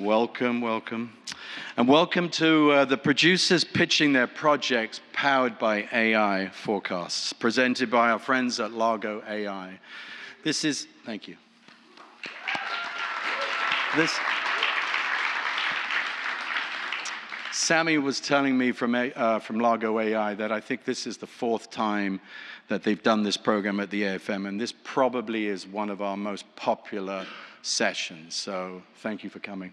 Welcome, welcome. And welcome to the producers pitching their projects powered by AI forecasts, presented by our friends at Largo.ai. Thank you. Sami was telling me from Largo.ai that I think this is the 4th time that they've done this program at the AFM, and this probably is one of our most popular sessions, so thank you for coming.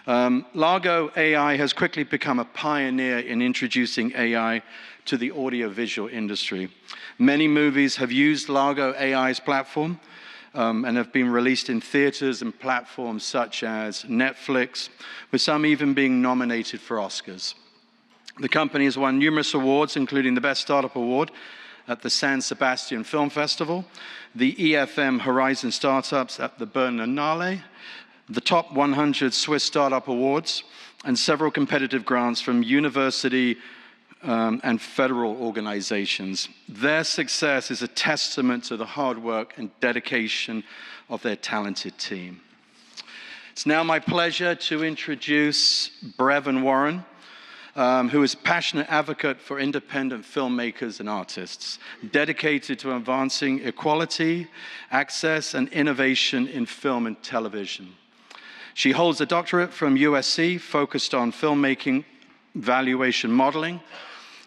Largo.ai has quickly become a pioneer in introducing AI to the audiovisual industry. Many movies have used Largo.ai's platform and have been released in theaters and platforms such as Netflix, with some even being nominated for Oscars. The company has won numerous awards, including the Best Startup Award at the San Sebastian Film Festival, the AFM Horizon Startups at the Berlinale, the Top 100 Swiss Startup Awards, and several competitive grants from university and federal organizations. Their success is a testament to the hard work and dedication of their talented team. It's now my pleasure to introduce Breven Warren, who is a passionate advocate for independent filmmakers and artists, dedicated to advancing equality, access, and innovation in film and television. She holds a doctorate from USC focused on filmmaking valuation modeling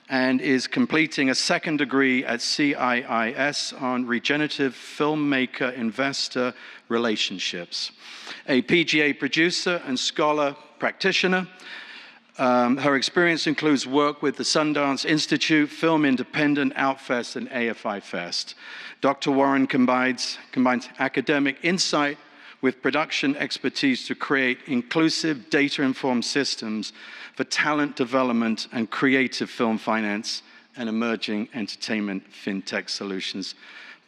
and is completing a second degree at CIIS on regenerative filmmaker-investor relationships. A PGA producer and scholar practitioner, her experience includes work with the Sundance Institute, Film Independent, Outfest, and AFI Fest. Dr. Warren combines academic insight with production expertise to create inclusive, data-informed systems for talent development and creative film finance and emerging entertainment fintech solutions.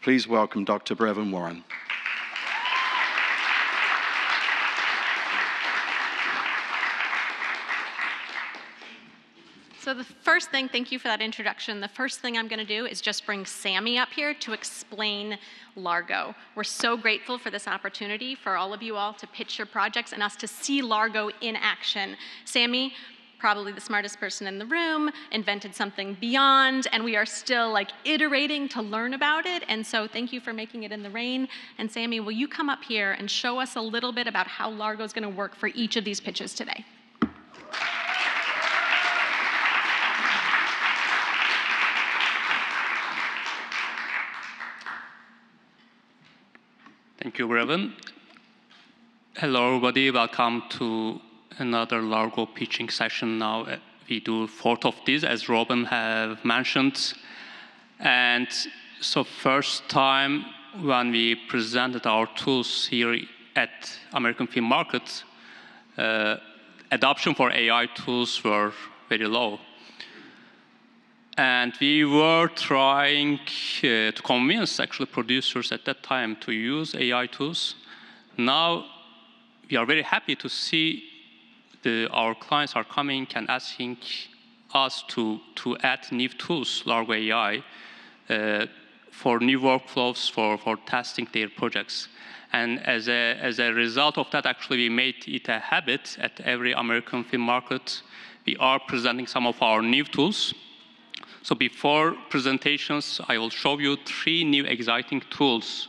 Please welcome Dr. Breven Warren. So the first thing, thank you for that introduction. The first thing I'm going to do is just bring Sami up here to explain Largo. We're so grateful for this opportunity for all of you all to pitch your projects and us to see Largo in action. Sami, probably the smartest person in the room, invented something beyond, and we are still iterating to learn about it. And so thank you for making it in the rain. And Sami, will you come up here and show us a little bit about how Largo is going to work for each of these pitches today? Thank you, Breven. Hello, everybody. Welcome to another Largo pitching session. Now we do 4th of these, as Breven have mentioned. And so first time when we presented our tools here at American Film Market, adoption for AI tools were very low. And we were trying to convince actually producers at that time to use AI tools. Now we are very happy to see our clients are coming and asking us to add new tools, Largo.ai, for new workflows for testing their projects. And as a result of that, actually we made it a habit at every American Film Market. We are presenting some of our new tools. So before presentations, I will show you 3 new exciting tools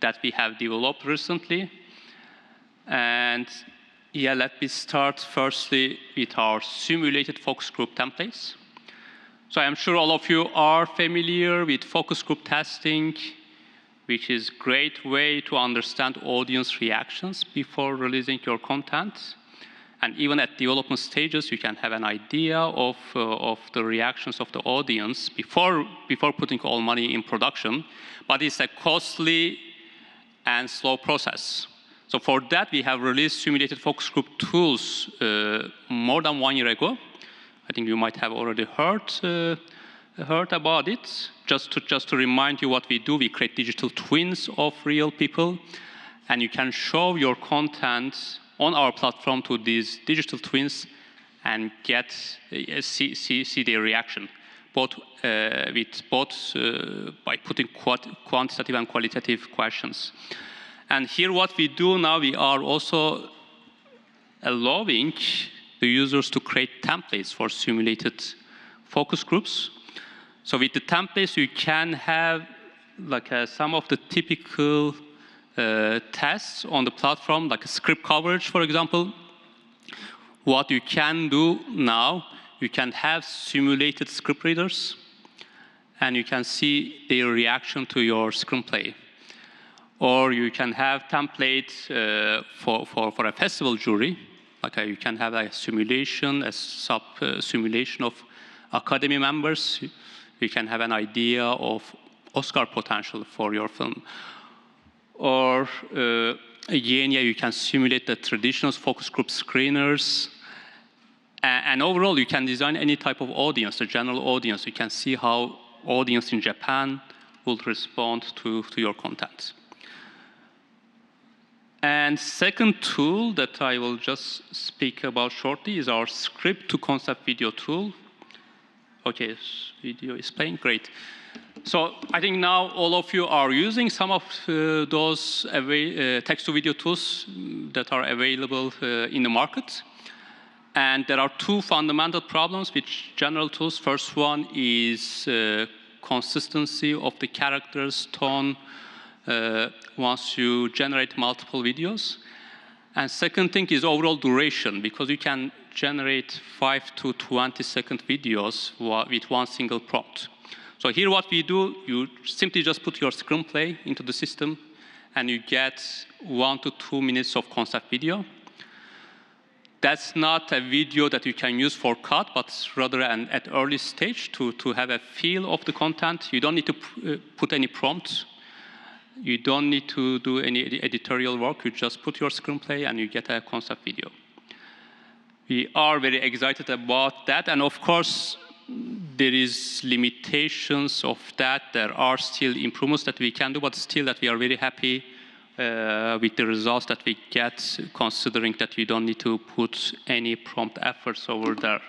that we have developed recently. And yeah, let me start firstly with our simulated focus group templates. So I'm sure all of you are familiar with focus group testing, which is a great way to understand audience reactions before releasing your content. And even at development stages, you can have an idea of the reactions of the audience before putting all money in production. But it's a costly and slow process. So for that, we have released simulated focus group tools more than 1 year ago. I think you might have already heard about it. Just to remind you what we do, we create digital twins of real people, and you can show your content on our platform to these digital twins and see their reaction, both by putting quantitative and qualitative questions. And here what we do now, we are also allowing the users to create templates for simulated focus groups. So with the templates, you can have like some of the typical tests on the platform, like a script coverage, for example. What you can do now, you can have simulated script readers, and you can see their reaction to your screenplay. Or you can have templates for a festival jury. Like you can have a simulation, a sub-simulation of Academy members. You can have an idea of Oscar potential for your film. Or again, yeah, you can simulate the traditional focus group screeners. And overall, you can design any type of audience, the general audience. You can see how audience in Japan will respond to your content. And second tool that I will just speak about shortly is our script to concept video tool. Okay, video is playing, great. So I think now all of you are using some of those text-to-video tools that are available in the market. And there are two fundamental problems with general tools. First one is consistency of the characters, tone, once you generate multiple videos. And second thing is overall duration, because you can generate 5 to 20-second videos with one single prompt. So here what we do, you simply just put your screenplay into the system, and you get 1 to 2 minutes of concept video. That's not a video that you can use for cut, but rather at early stage to have a feel of the content. You don't need to put any prompts. You don't need to do any editorial work. You just put your screenplay and you get a concept video. We are very excited about that. And of course, there is limitations of that. There are still improvements that we can do, but still that we are very happy with the results that we get, considering that you don't need to put any prompt efforts over there.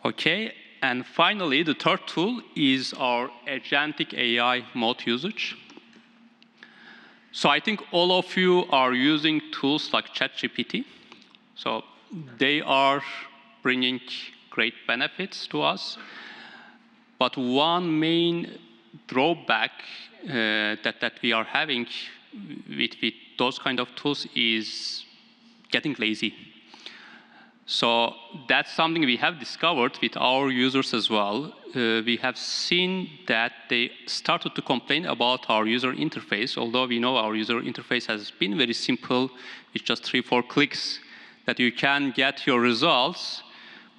Okay, and finally, the third tool is our Agentic AI Mode usage. So I think all of you are using tools like ChatGPT. So they are bringing great benefits to us. But one main drawback that we are having with those kind of tools is getting lazy. So that's something we have discovered with our users as well. We have seen that they started to complain about our user interface, although we know our user interface has been very simple, with just 3-4 clicks that you can get your results.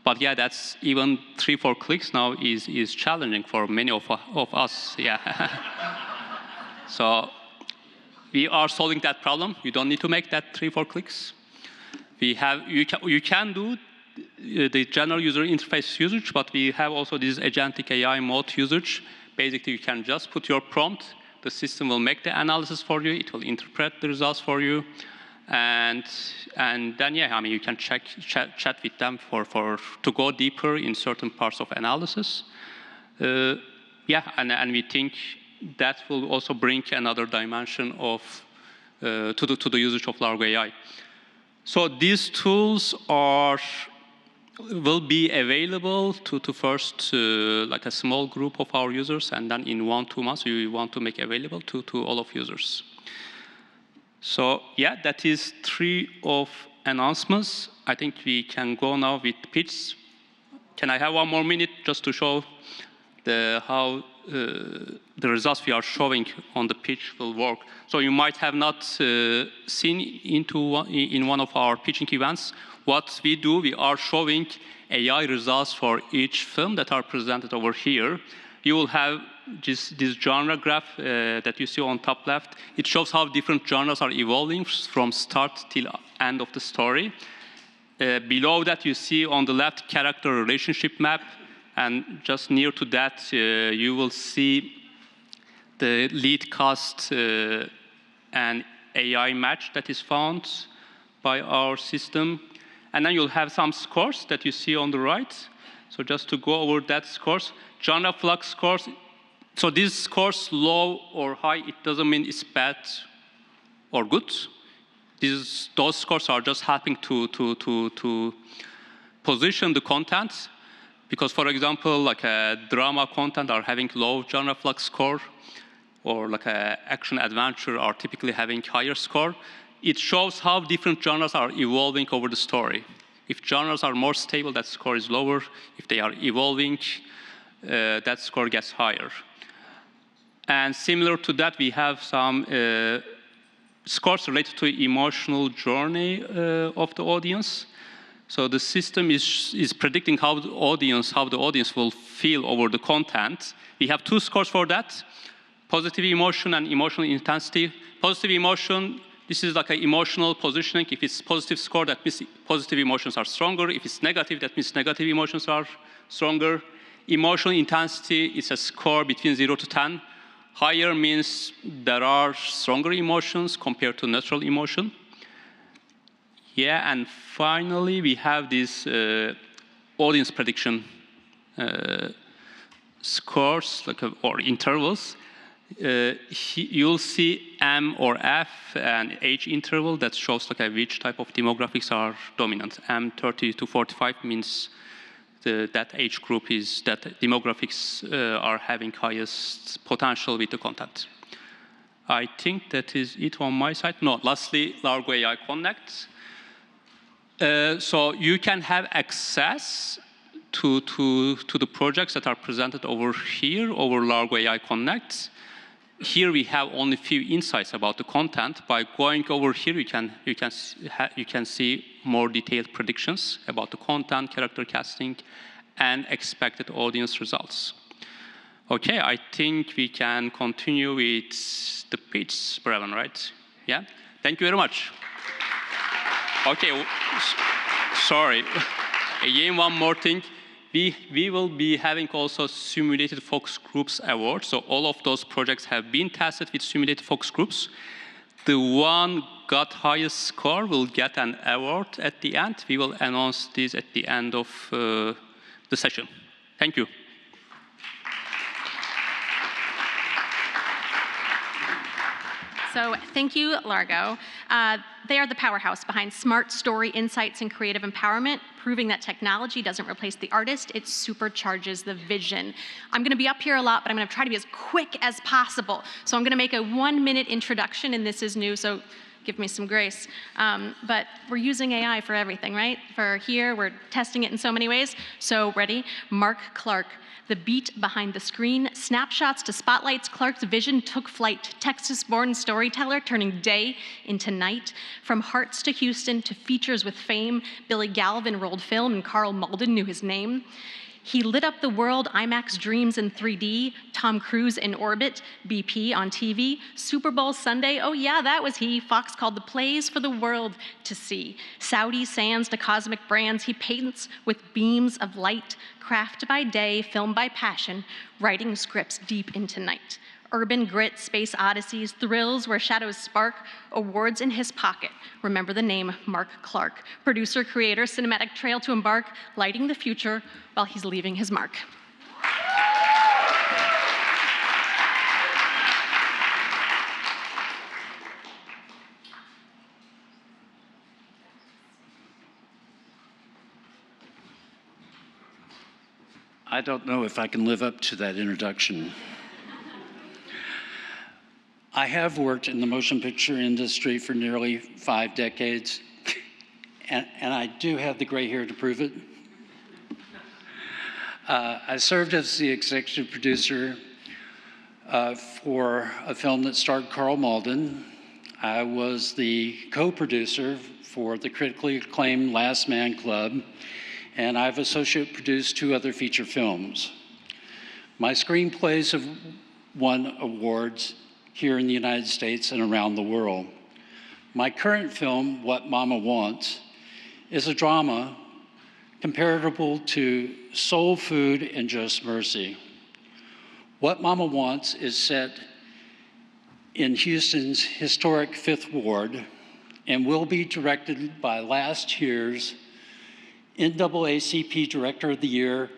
But yeah, that's even 3-4 clicks now is challenging for many of us. Yeah. So we are solving that problem. You don't need to make that 3-4 clicks. You can do the general user interface usage, but we have also this Agentic AI Mode usage. Basically, you can just put your prompt. The system will make the analysis for you. It will interpret the results for you. And then, yeah, I mean, you can chat with them to go deeper in certain parts of analysis. Yeah, and we think that will also bring another dimension of to the usage of Largo.ai. So these tools will be available to first like a small group of our users, and then in 1-2 months we want to make available to all of users. So yeah, that is 3 of announcements. I think we can go now with pitch. Can I have 1 more minute just to show how the results we are showing on the pitch will work? So you might have not seen in one of our pitching events. What we do, we are showing AI results for each film that are presented over here. You will have this genre graph that you see on top left. It shows how different genres are evolving from start till end of the story. Below that, you see on the left character relationship map, and just near to that, you will see the lead cast and AI match that is found by our system. And then you'll have some scores that you see on the right. So just to go over that scores, genre flux scores. So these scores, low or high, it doesn't mean it's bad or good. Those scores are just helping to position the content. Because, for example, like a drama content are having low genre flux score, or like a action adventure are typically having higher score. It shows how different genres are evolving over the story. If genres are more stable, that score is lower. If they are evolving, that score gets higher. And similar to that, we have some scores related to emotional journey of the audience. So the system is predicting how the audience will feel over the content. We have 2 scores for that: positive emotion and emotional intensity. Positive emotion, this is like an emotional positioning. If it's positive score, that means positive emotions are stronger. If it's negative, that means negative emotions are stronger. Emotional intensity is a score between 0 to 10. Higher means there are stronger emotions compared to natural emotion. Yeah, and finally, we have this audience prediction scores, or intervals. You'll see M or F, an age interval that shows which type of demographics are dominant. M 30 to 45 means that age group that demographics are having highest potential with the content. I think that is it on my side. No, lastly, Largo.ai Connect. So you can have access to the projects that are presented over here, over Largo.ai Connect. Here we have only few insights about the content. By going over here, you can see more detailed predictions about the content, character casting, and expected audience results. Okay, I think we can continue with the pitch, Breven, right? Yeah? Thank you very much. Okay, sorry. Again, one more thing. We will be having also simulated focus groups award. So all of those projects have been tested with simulated focus groups. The one got highest score will get an award at the end. We will announce this at the end of the session. Thank you. So thank you, Largo. They are the powerhouse behind smart story insights and creative empowerment, proving that technology doesn't replace the artist, it supercharges the vision. I'm gonna be up here a lot, but I'm gonna try to be as quick as possible. So I'm gonna make a 1-minute introduction, and this is new, so give me some grace. But we're using AI for everything, right? For here, we're testing it in so many ways. So ready? Mark Clark. The beat behind the screen, snapshots to spotlights, Clark's vision took flight. Texas-born storyteller turning day into night. From Harts to Houston to features with fame, Billy Galvin rolled film and Karl Malden knew his name. He lit up the world, IMAX dreams in 3D, Tom Cruise in orbit, BP on TV, Super Bowl Sunday, oh yeah, that was he. Fox called the plays for the world to see. Saudi sands to cosmic brands, he paints with beams of light, craft by day, film by passion, writing scripts deep into night. Urban grit, space odysseys, thrills where shadows spark, awards in his pocket. Remember the name, Mark Clark. Producer, creator, cinematic trail to embark, lighting the future while he's leaving his mark. I don't know if I can live up to that introduction. I have worked in the motion picture industry for nearly 5 decades, and I do have the gray hair to prove it. I served as the executive producer for a film that starred Karl Malden. I was the co-producer for the critically acclaimed Last Man Club, and I've associate produced 2 other feature films. My screenplays have won awards here in the United States and around the world. My current film, What Mama Wants, is a drama comparable to Soul Food and Just Mercy. What Mama Wants is set in Houston's historic 5th Ward and will be directed by last year's NAACP Director of the Year,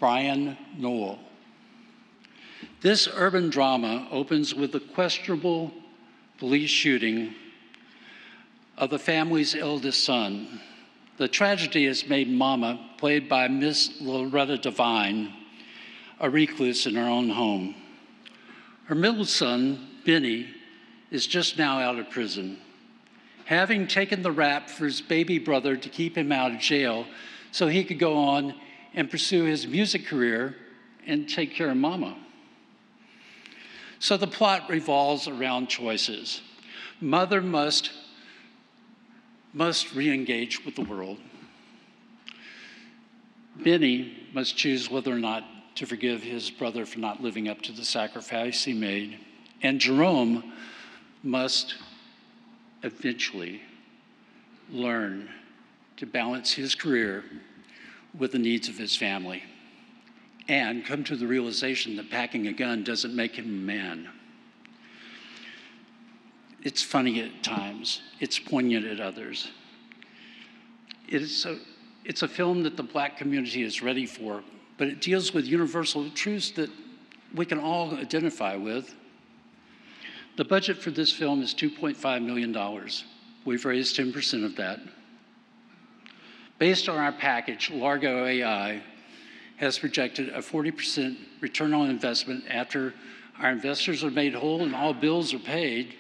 Brian Noel. This urban drama opens with a questionable police shooting of the family's eldest son. The tragedy has made Mama, played by Miss Loretta Devine, a recluse in her own home. Her middle son, Benny, is just now out of prison, having taken the rap for his baby brother to keep him out of jail so he could go on and pursue his music career and take care of Mama. So the plot revolves around choices. Mother must re-engage with the world. Benny must choose whether or not to forgive his brother for not living up to the sacrifice he made. And Jerome must eventually learn to balance his career with the needs of his family and come to the realization that packing a gun doesn't make him a man. It's funny at times. It's poignant at others. It's a film that the Black community is ready for, but it deals with universal truths that we can all identify with. The budget for this film is $2.5 million. We've raised 10% of that. Based on our package, Largo.ai has projected a 40% return on investment after our investors are made whole and all bills are paid,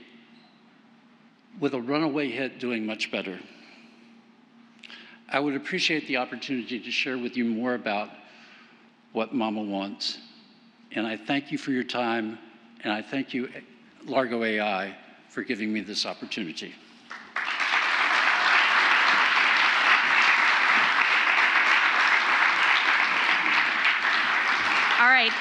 with a runaway hit doing much better. I would appreciate the opportunity to share with you more about what Mama wants. And I thank you for your time, and I thank you, Largo.ai, for giving me this opportunity. All right.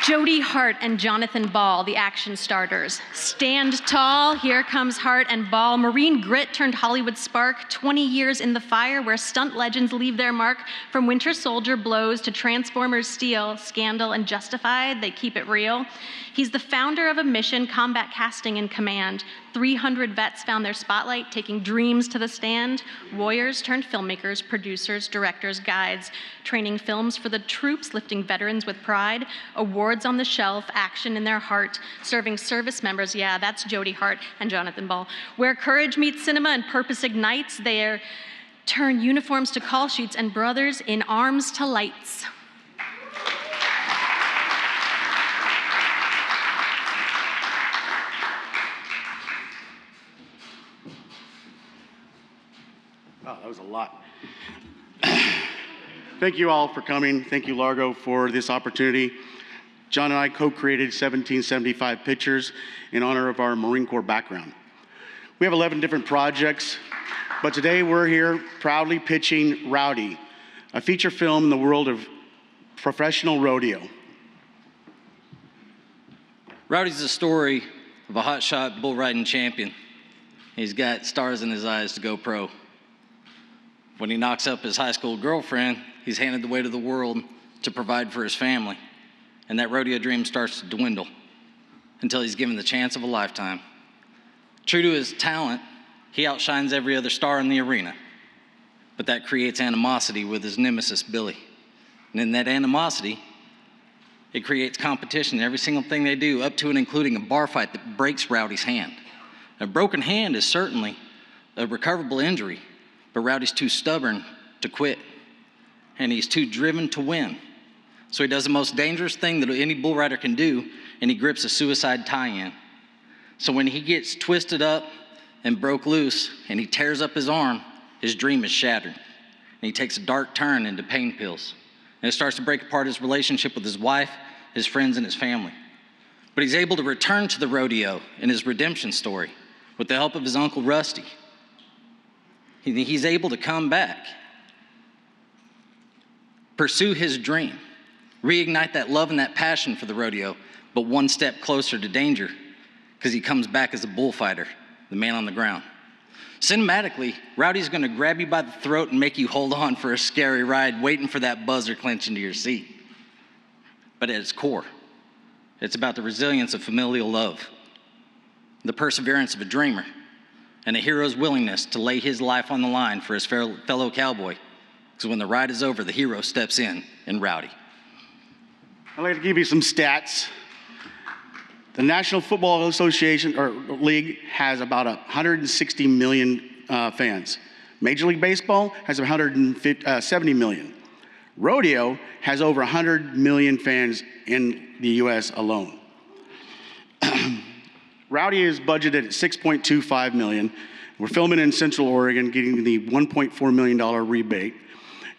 Jody, Hart, and Jonathan Ball, the action starters. Stand tall, here comes Hart and Ball. Marine grit turned Hollywood spark, 20 years in the fire where stunt legends leave their mark. From Winter Soldier blows to Transformers steel, Scandal and Justified, they keep it real. He's the founder of a mission, Combat Casting in Command. 300 vets found their spotlight, taking dreams to the stand. Warriors turned filmmakers, producers, directors, guides, training films for the troops, lifting veterans with pride. Awards on the shelf, action in their heart, serving service members, yeah, that's Jody, Hart, and Jonathan Ball. Where courage meets cinema and purpose ignites, they turn uniforms to call sheets and brothers in arms to lights. Wow, that was a lot. Thank you all for coming. Thank you, Largo, for this opportunity. John and I co-created 1775 Pictures in honor of our Marine Corps background. We have 11 different projects, but today we're here proudly pitching Rowdy, a feature film in the world of professional rodeo. Rowdy's the story of a hotshot bull riding champion. He's got stars in his eyes to go pro. When he knocks up his high school girlfriend, he's handed the weight of the world to provide for his family. And that rodeo dream starts to dwindle until he's given the chance of a lifetime. True to his talent, he outshines every other star in the arena. But that creates animosity with his nemesis, Billy. And in that animosity, it creates competition in every single thing they do, up to and including a bar fight that breaks Rowdy's hand. A broken hand is certainly a recoverable injury, but Rowdy's too stubborn to quit, and he's too driven to win. So he does the most dangerous thing that any bull rider can do, and he grips a suicide tie-in. So when he gets twisted up and broke loose, and he tears up his arm, his dream is shattered. And he takes a dark turn into pain pills. And it starts to break apart his relationship with his wife, his friends, and his family. But he's able to return to the rodeo in his redemption story with the help of his uncle Rusty. He's able to come back, pursue his dream, reignite that love and that passion for the rodeo, but one step closer to danger, because he comes back as a bullfighter, the man on the ground. Cinematically, Rowdy's gonna grab you by the throat and make you hold on for a scary ride, waiting for that buzzer clench into your seat. But at its core, it's about the resilience of familial love, the perseverance of a dreamer, and a hero's willingness to lay his life on the line for his fellow cowboy. Because when the ride is over, the hero steps in Rowdy. I'd like to give you some stats. The National Football Association or League has about 160 million fans. Major League Baseball has 170 million. Rodeo has over 100 million fans in the US alone. Rowdy is budgeted at $6.25 million. We're filming in Central Oregon, getting the $1.4 million rebate.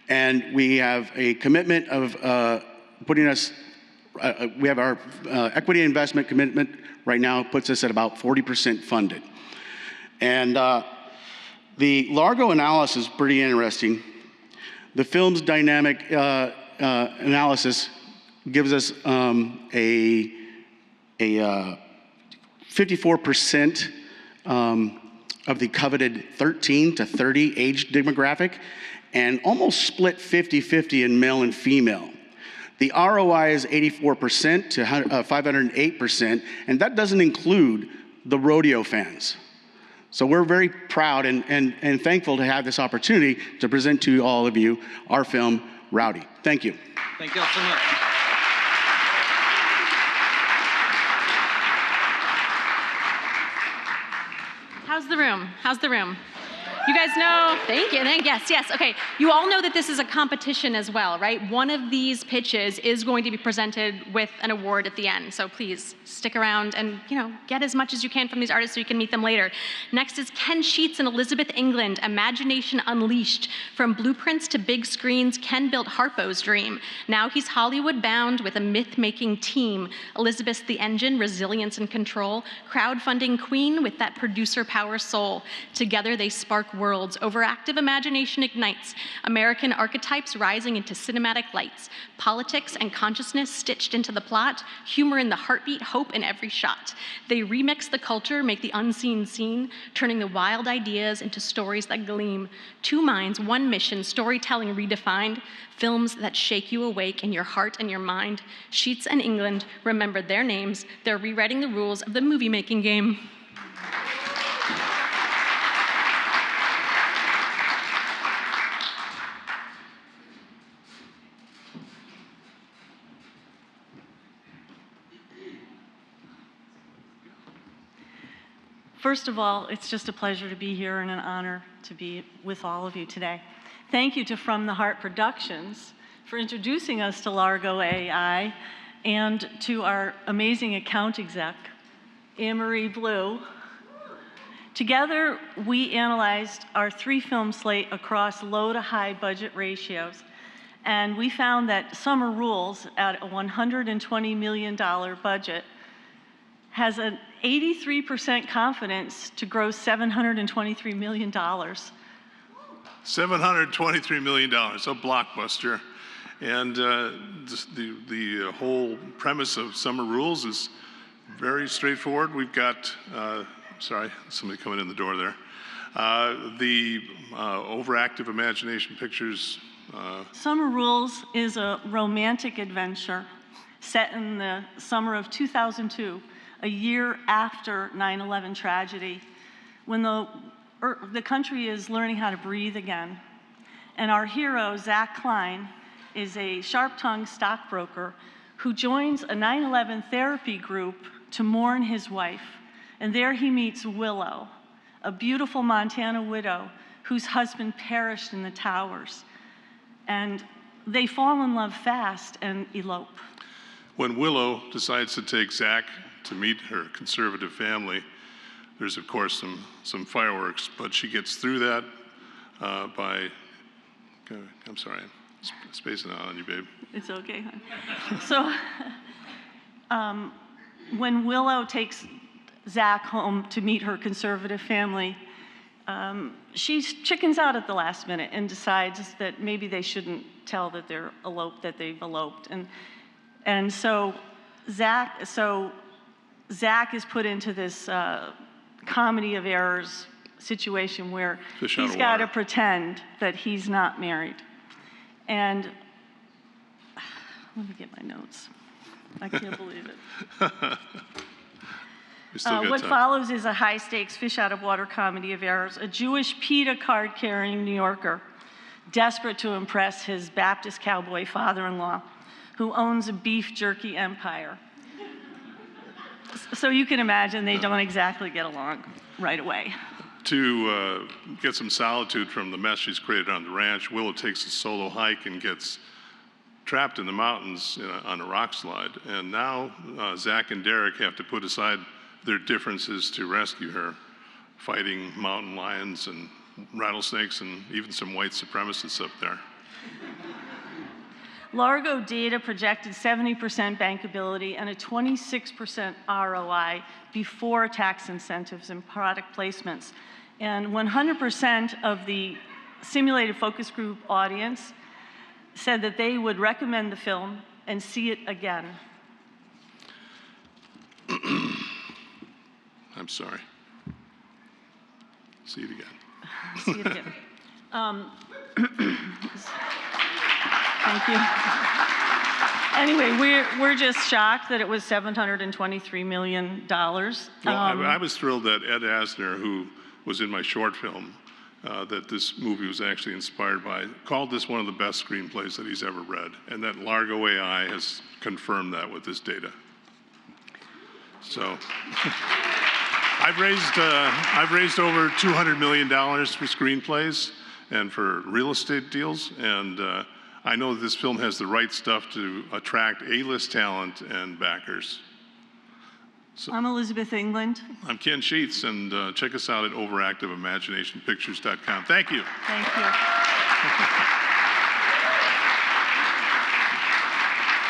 And we have a commitment of putting us, we have our equity investment commitment right now puts us at about 40% funded. And the Largo analysis is pretty interesting. The film's dynamic analysis gives us a 54% of the coveted 13 to 30 age demographic, and almost split 50-50 in male and female. The ROI is 84% to 508%, and that doesn't include the rodeo fans. So we're very proud and thankful to have this opportunity to present to all of you our film, Rowdy. Thank you. Thank you all so much. How's the room? How's the room? You guys know, thank you, yes, okay. You all know that this is a competition as well, right? One of these pitches is going to be presented with an award at the end, so please stick around and, get as much as you can from these artists so you can meet them later. Next is Ken Sheetz and Elizabeth England, Imagination Unleashed. From blueprints to big screens, Ken built Harpo's dream. Now he's Hollywood bound with a myth-making team. Elizabeth's the engine, resilience and control. Crowdfunding queen with that producer power soul. Together they spark worlds. Overactive imagination ignites. American archetypes rising into cinematic lights. Politics and consciousness stitched into the plot. Humor in the heartbeat, hope in every shot. They remix the culture, make the unseen seen, turning the wild ideas into stories that gleam. Two minds, one mission, storytelling redefined. Films that shake you awake in your heart and your mind. Sheetz and England, remember their names. They're rewriting the rules of the movie-making game. First of all, it's just a pleasure to be here and an honor to be with all of you today. Thank you to From the Heart Productions for introducing us to Largo.ai and to our amazing account exec, Anne-Marie Blue. Together, we analyzed our 3-film slate across low to high budget ratios, and we found that Summer Rules at a $120 million budget has an 83% confidence to gross $723 million. $723 million, a blockbuster. And the whole premise of Summer Rules is very straightforward. We've got, sorry, somebody coming in the door there. The Overactive Imagination Pictures. Summer Rules is a romantic adventure set in the summer of 2002. A year after 9/11 tragedy, when the country is learning how to breathe again. And our hero, Zach Klein, is a sharp-tongued stockbroker who joins a 9/11 therapy group to mourn his wife. And there he meets Willow, a beautiful Montana widow whose husband perished in the towers. And they fall in love fast and elope. When Willow decides to take Zach to meet her conservative family, there's of course some fireworks, but she gets through that by, I'm sorry, I'm spacing out on you, babe. It's okay, hon. So, when Willow takes Zach home to meet her conservative family, she chickens out at the last minute and decides that maybe they shouldn't tell that they've eloped. And so Zach is put into this comedy of errors situation where he's got to pretend that he's not married. And let me get my notes. I can't believe it. What follows is a high-stakes, fish-out-of-water comedy of errors. A Jewish PETA card-carrying New Yorker, desperate to impress his Baptist cowboy father-in-law, who owns a beef jerky empire. So you can imagine they don't exactly get along right away. To get some solitude from the mess she's created on the ranch, Willow takes a solo hike and gets trapped in the mountains on a rock slide. And now Zach and Derek have to put aside their differences to rescue her, fighting mountain lions and rattlesnakes and even some white supremacists up there. Largo data projected 70% bankability and a 26% ROI before tax incentives and product placements. And 100% of the simulated focus group audience said that they would recommend the film and see it again. I'm sorry. See it again. See it again. Thank you. Anyway, we're just shocked that it was $723 million. Well, I was thrilled that Ed Asner, who was in my short film, that this movie was actually inspired by, called this one of the best screenplays that he's ever read, and that Largo.ai has confirmed that with this data. So I've raised over $200 million for screenplays and for real estate deals, and I know that this film has the right stuff to attract A-list talent and backers. So, I'm Elizabeth England. I'm Ken Sheetz, and check us out at overactiveimaginationpictures.com. Thank you. Thank you.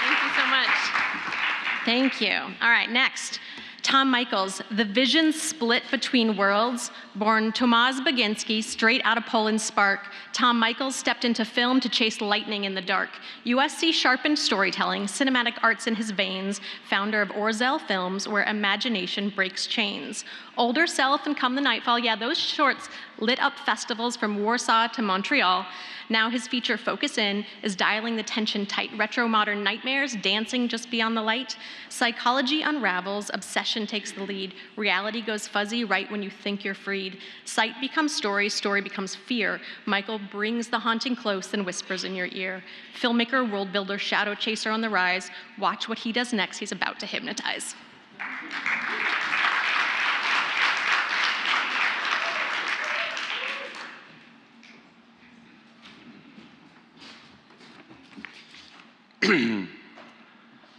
Thank you so much. Thank you. All right, next. Tom Michaels, The Vision Split Between Worlds, born Tomasz Baginski, straight out of Poland's Spark. Tom Michaels stepped into film to chase lightning in the dark. USC sharpened storytelling, cinematic arts in his veins, founder of Orzel Films, where imagination breaks chains. Older Self and Come the Nightfall, yeah, those shorts lit up festivals from Warsaw to Montreal. Now his feature Focus In is dialing the tension tight. Retro modern nightmares, dancing just beyond the light. Psychology unravels, obsession takes the lead. Reality goes fuzzy right when you think you're freed. Sight becomes story, story becomes fear. Michael brings the haunting close and whispers in your ear. Filmmaker, world builder, shadow chaser on the rise. Watch what he does next, he's about to hypnotize.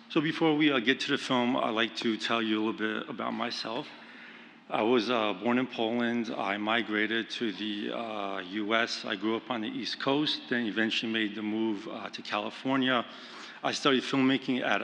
So before we get to the film, I'd like to tell you a little bit about myself. I was born in Poland. I migrated to the US. I grew up on the East Coast, then eventually made the move to California. I studied filmmaking at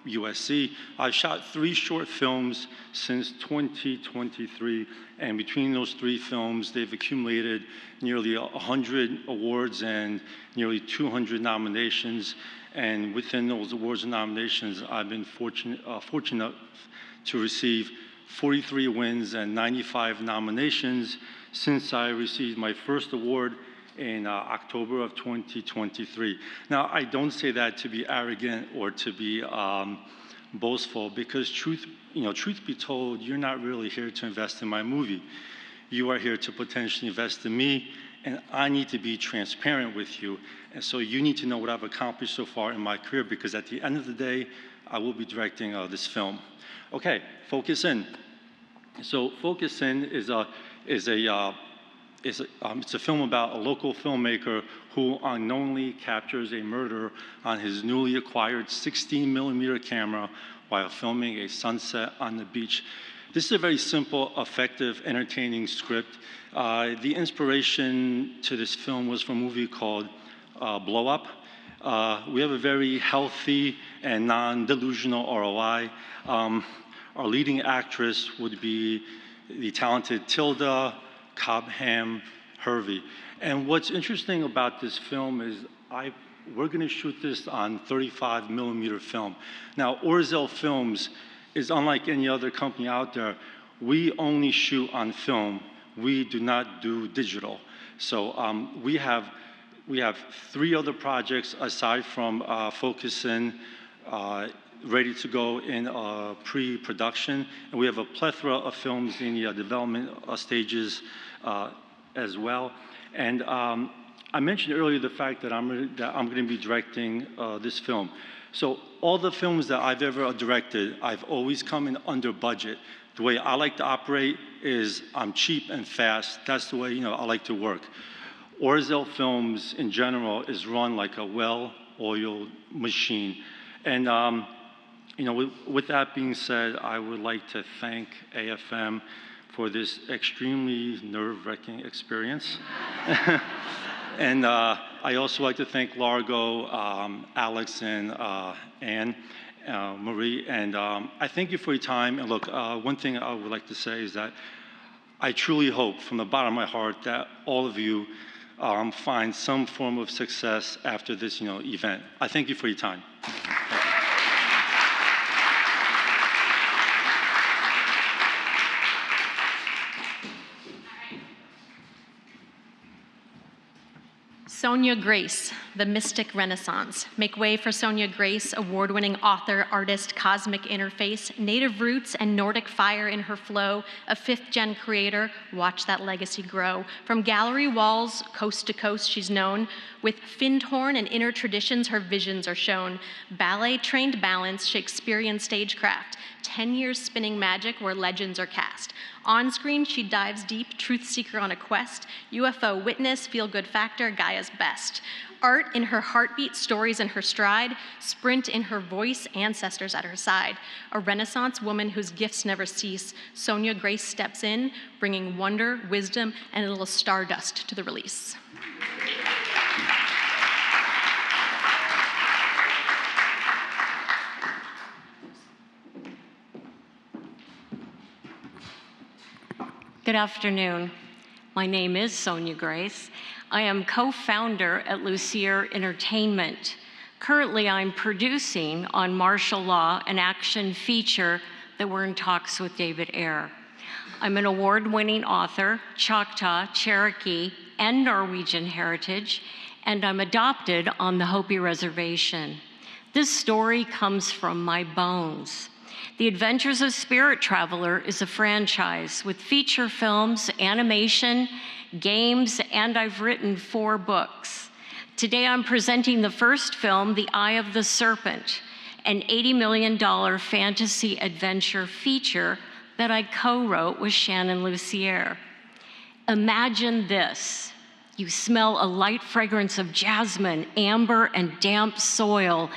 USC. I've shot 3 short films since 2023, and between those 3 films, they've accumulated nearly 100 awards and nearly 200 nominations. And within those awards and nominations, I've been fortunate to receive 43 wins and 95 nominations since I received my first award in October of 2023. Now, I don't say that to be arrogant or to be boastful, because truth be told, you're not really here to invest in my movie. You are here to potentially invest in me, and I need to be transparent with you. And so you need to know what I've accomplished so far in my career, because at the end of the day, I will be directing this film. Okay, Focus In. So Focus In is it's a film about a local filmmaker who unknowingly captures a murder on his newly acquired 16mm camera while filming a sunset on the beach. This is a very simple, effective, entertaining script. The inspiration to this film was from a movie called Blow Up. We have a very healthy and non-delusional ROI. Our leading actress would be the talented Tilda Cobham Hervey. And what's interesting about this film is we're going to shoot this on 35mm film. Now, Orzel Films is unlike any other company out there. We only shoot on film. We do not do digital. So we have 3 other projects aside from Focus In, ready to go in pre-production. And we have a plethora of films in the development stages as well. And I mentioned earlier the fact that I'm going to be directing this film. So all the films that I've ever directed, I've always come in under budget. The way I like to operate is I'm cheap and fast. That's the way, you know, I like to work. Orzel Films in general is run like a well-oiled machine. And you know, with that being said, I would like to thank AFM for this extremely nerve-wracking experience. And I also like to thank Largo, Alex, and Anne, Marie, and I thank you for your time. And look, one thing I would like to say is that I truly hope from the bottom of my heart that all of you find some form of success after this, you know, event. I thank you for your time. Thank you. Sonja Grace, The Mystic Renaissance. Make way for Sonja Grace, award-winning author, artist, cosmic interface, native roots and Nordic fire in her flow, a fifth-gen creator. Watch that legacy grow. From gallery walls, coast to coast, she's known. With Findhorn and inner traditions, her visions are shown. Ballet-trained balance, Shakespearean stagecraft. 10 years spinning magic where legends are cast. On screen, she dives deep, truth seeker on a quest. UFO witness, feel-good factor, Gaia's best. Art in her heartbeat, stories in her stride. Sprint in her voice, ancestors at her side. A Renaissance woman whose gifts never cease. Sonja Grace steps in, bringing wonder, wisdom, and a little stardust to the release. Good afternoon. My name is Sonja Grace. I am co-founder at Lucieer Entertainment. Currently, I'm producing on martial law an action feature that we're in talks with David Ayer. I'm an award-winning author, Choctaw, Cherokee, and Norwegian heritage, and I'm adopted on the Hopi Reservation. This story comes from my bones. The Adventures of Spirit Traveler is a franchise with feature films, animation, games, and I've written 4 books. Today I'm presenting the first film, The Eye of the Serpent, an $80 million fantasy adventure feature that I co-wrote with Shannon Lucieer. Imagine this. You smell a light fragrance of jasmine, amber, and damp soil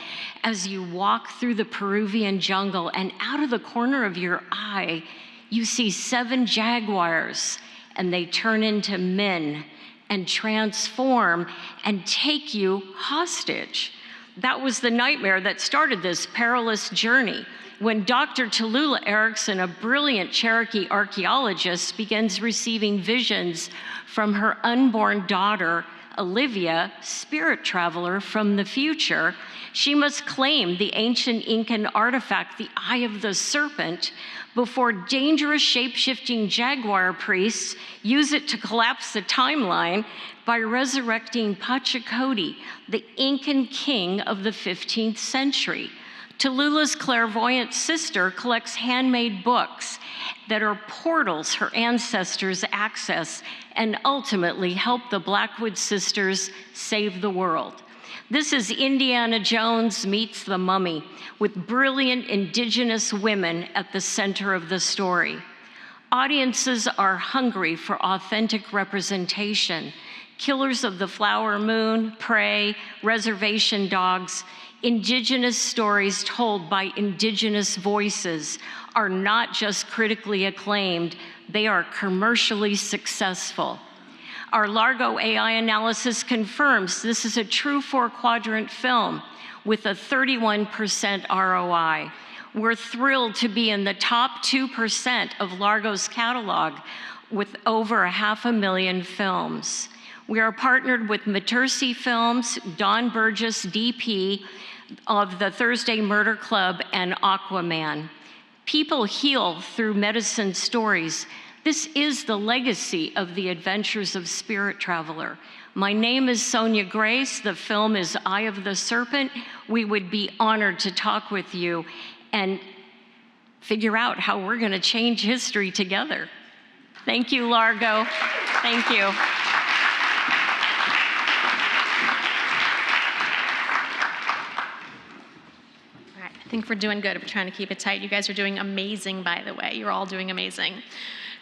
as you walk through the Peruvian jungle, and out of the corner of your eye, you see 7 jaguars, and they turn into men and transform and take you hostage. That was the nightmare that started this perilous journey. When Dr. Tallulah Erickson, a brilliant Cherokee archaeologist, begins receiving visions from her unborn daughter, Olivia, spirit traveler from the future, she must claim the ancient Incan artifact, the Eye of the Serpent, before dangerous shape-shifting jaguar priests use it to collapse the timeline by resurrecting Pachacoti, the Incan king of the 15th century. Tallulah's clairvoyant sister collects handmade books that are portals her ancestors access and ultimately help the Blackwood sisters save the world. This is Indiana Jones meets the Mummy, with brilliant indigenous women at the center of the story. Audiences are hungry for authentic representation. Killers of the Flower Moon, Prey, Reservation Dogs, indigenous stories told by indigenous voices are not just critically acclaimed, they are commercially successful. Our Largo.ai analysis confirms this is a true 4-quadrant film with a 31% ROI. We're thrilled to be in the top 2% of Largo's catalog with over 500,000 films. We are partnered with Matersi Films, Don Burgess, DP, of the Thursday Murder Club, and Aquaman. People heal through medicine stories. This is the legacy of the Adventures of Spirit Traveler. My name is Sonja Grace. The film is Eye of the Serpent. We would be honored to talk with you and figure out how we're going to change history together. Thank you, Largo. Thank you. think we're doing good. We're trying to keep it tight. You guys are doing amazing, by the way. You're all doing amazing.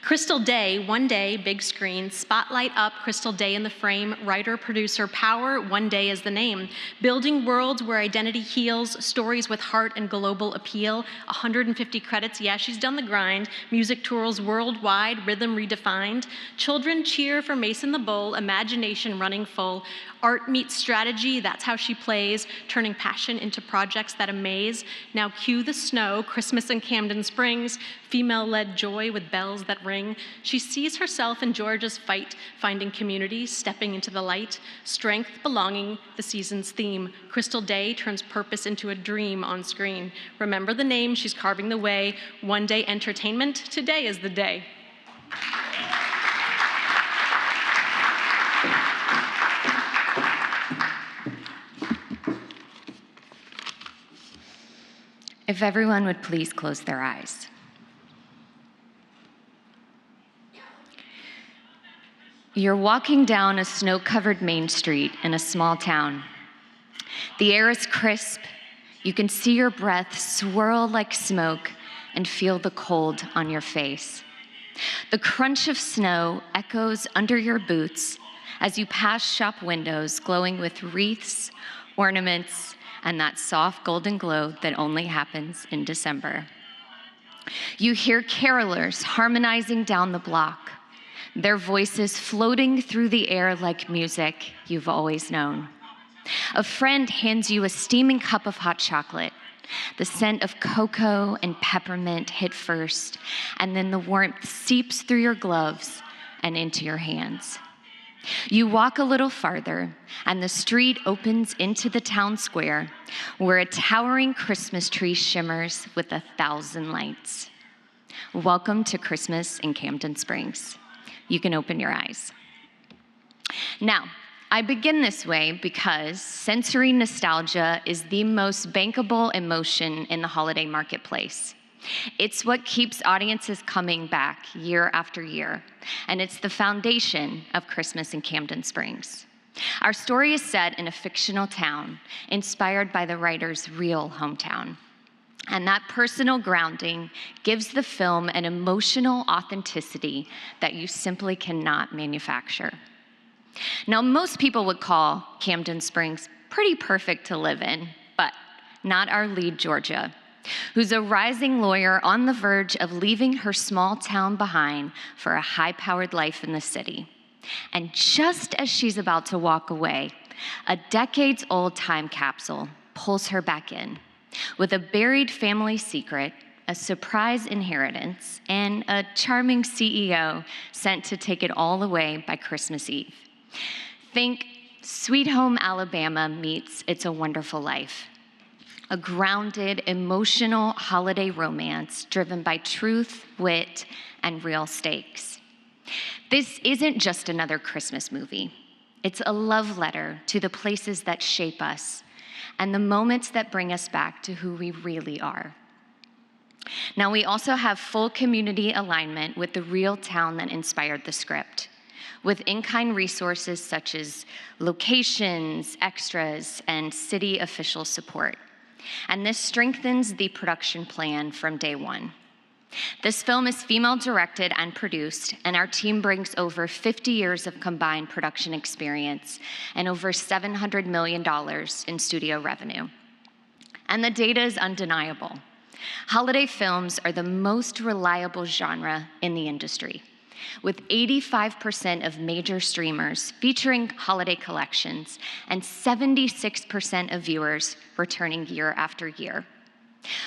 Crystal Day, one day, big screen, spotlight up, Crystal Day in the frame, writer, producer, power, one day is the name. Building worlds where identity heals, stories with heart and global appeal, 150 credits, yeah, she's done the grind, music tours worldwide, rhythm redefined. Children cheer for Mason the Bull, imagination running full. Art meets strategy, that's how she plays, turning passion into projects that amaze. Now cue the snow, Christmas in Camden Springs, female-led joy with bells that ring. She sees herself in Georgia's fight, finding community, stepping into the light. Strength, belonging, the season's theme. Crystal Day turns purpose into a dream on screen. Remember the name, she's carving the way. One day entertainment, today is the day. If everyone would please close their eyes. You're walking down a snow-covered main street in a small town. The air is crisp. You can see your breath swirl like smoke and feel the cold on your face. The crunch of snow echoes under your boots as you pass shop windows glowing with wreaths, ornaments, and that soft golden glow that only happens in December. You hear carolers harmonizing down the block, their voices floating through the air like music you've always known. A friend hands you a steaming cup of hot chocolate. The scent of cocoa and peppermint hit first, and then the warmth seeps through your gloves and into your hands. You walk a little farther, and the street opens into the town square, where a towering Christmas tree shimmers with 1,000 lights. Welcome to Christmas in Camden Springs. You can open your eyes. Now, I begin this way because sensory nostalgia is the most bankable emotion in the holiday marketplace. It's what keeps audiences coming back year after year, and it's the foundation of Christmas in Camden Springs. Our story is set in a fictional town, inspired by the writer's real hometown. And that personal grounding gives the film an emotional authenticity that you simply cannot manufacture. Now, most people would call Camden Springs pretty perfect to live in, but not our lead, Georgia, who's a rising lawyer on the verge of leaving her small town behind for a high-powered life in the city. And just as she's about to walk away, a decades-old time capsule pulls her back in with a buried family secret, a surprise inheritance, and a charming CEO sent to take it all away by Christmas Eve. Think Sweet Home Alabama meets It's a Wonderful Life. A grounded, emotional holiday romance driven by truth, wit, and real stakes. This isn't just another Christmas movie. It's a love letter to the places that shape us and the moments that bring us back to who we really are. Now, we also have full community alignment with the real town that inspired the script, with in-kind resources such as locations, extras, and city official support. And this strengthens the production plan from day one. This film is female-directed and produced, and our team brings over 50 years of combined production experience and over $700 million in studio revenue. And the data is undeniable. Holiday films are the most reliable genre in the industry, with 85% of major streamers featuring holiday collections and 76% of viewers returning year after year.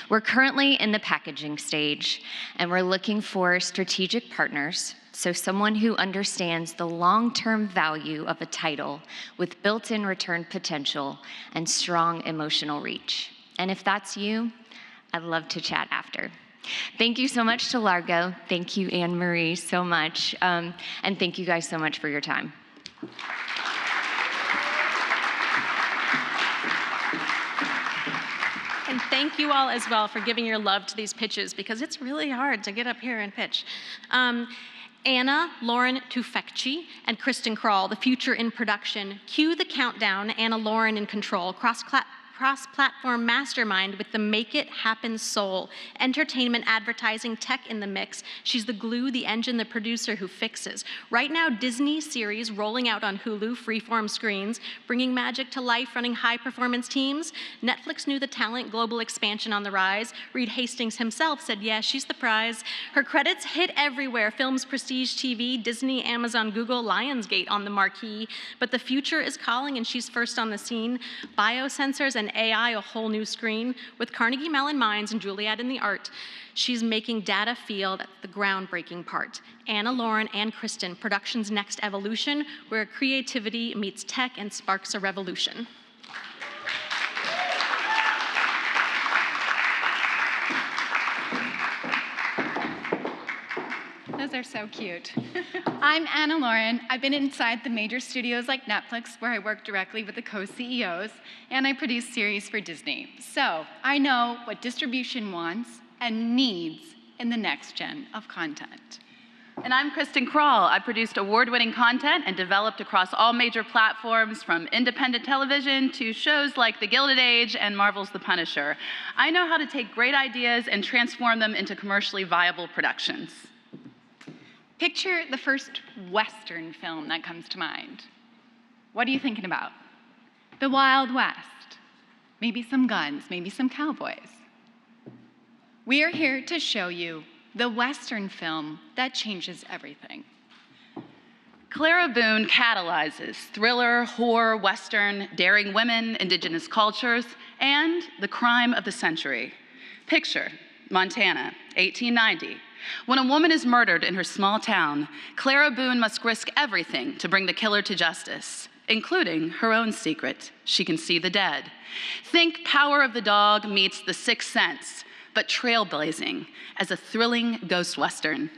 We're currently in the packaging stage, and we're looking for strategic partners, so someone who understands the long-term value of a title with built-in return potential and strong emotional reach. And if that's you, I'd love to chat after. Thank you so much to Largo. Thank you, Anne-Marie, so much. And thank you guys so much for your time. And thank you all as well for giving your love to these pitches, because it's really hard to get up here and pitch. Anna, Lauren Tufekci, and Kristin Krall, the future in production. Cue the countdown, Anna, Lauren in control. cross-platform mastermind with the Make It Happen soul. Entertainment, advertising, tech in the mix. She's the glue, the engine, the producer who fixes. Right now, Disney series rolling out on Hulu, freeform screens, bringing magic to life, running high-performance teams. Netflix knew the talent, global expansion on the rise. Reed Hastings himself said, yeah, she's the prize. Her credits hit everywhere. Films, Prestige TV, Disney, Amazon, Google, Lionsgate on the marquee. But the future is calling and she's first on the scene. Biosensors and AI, a whole new screen. With Carnegie Mellon Minds and Juilliard in the art, she's making data feel that's the groundbreaking part. Anna, Lauren, and Kristin, production's next evolution, where creativity meets tech and sparks a revolution. Those are so cute. I'm Anna Lauren. I've been inside the major studios like Netflix, where I work directly with the co-CEOs, and I produce series for Disney. So I know what distribution wants and needs in the next gen of content. And I'm Kristin Krall. I produced award-winning content and developed across all major platforms, from independent television to shows like The Gilded Age and Marvel's The Punisher. I know how to take great ideas and transform them into commercially viable productions. Picture the first Western film that comes to mind. What are you thinking about? The Wild West. Maybe some guns, maybe some cowboys. We are here to show you the Western film that changes everything. Clara Boone catalyzes thriller, horror, Western, daring women, indigenous cultures, and the crime of the century. Picture Montana, 1890. When a woman is murdered in her small town, Clara Boone must risk everything to bring the killer to justice, including her own secret. She can see the dead. Think Power of the Dog meets The Sixth Sense, but trailblazing as a thrilling ghost western.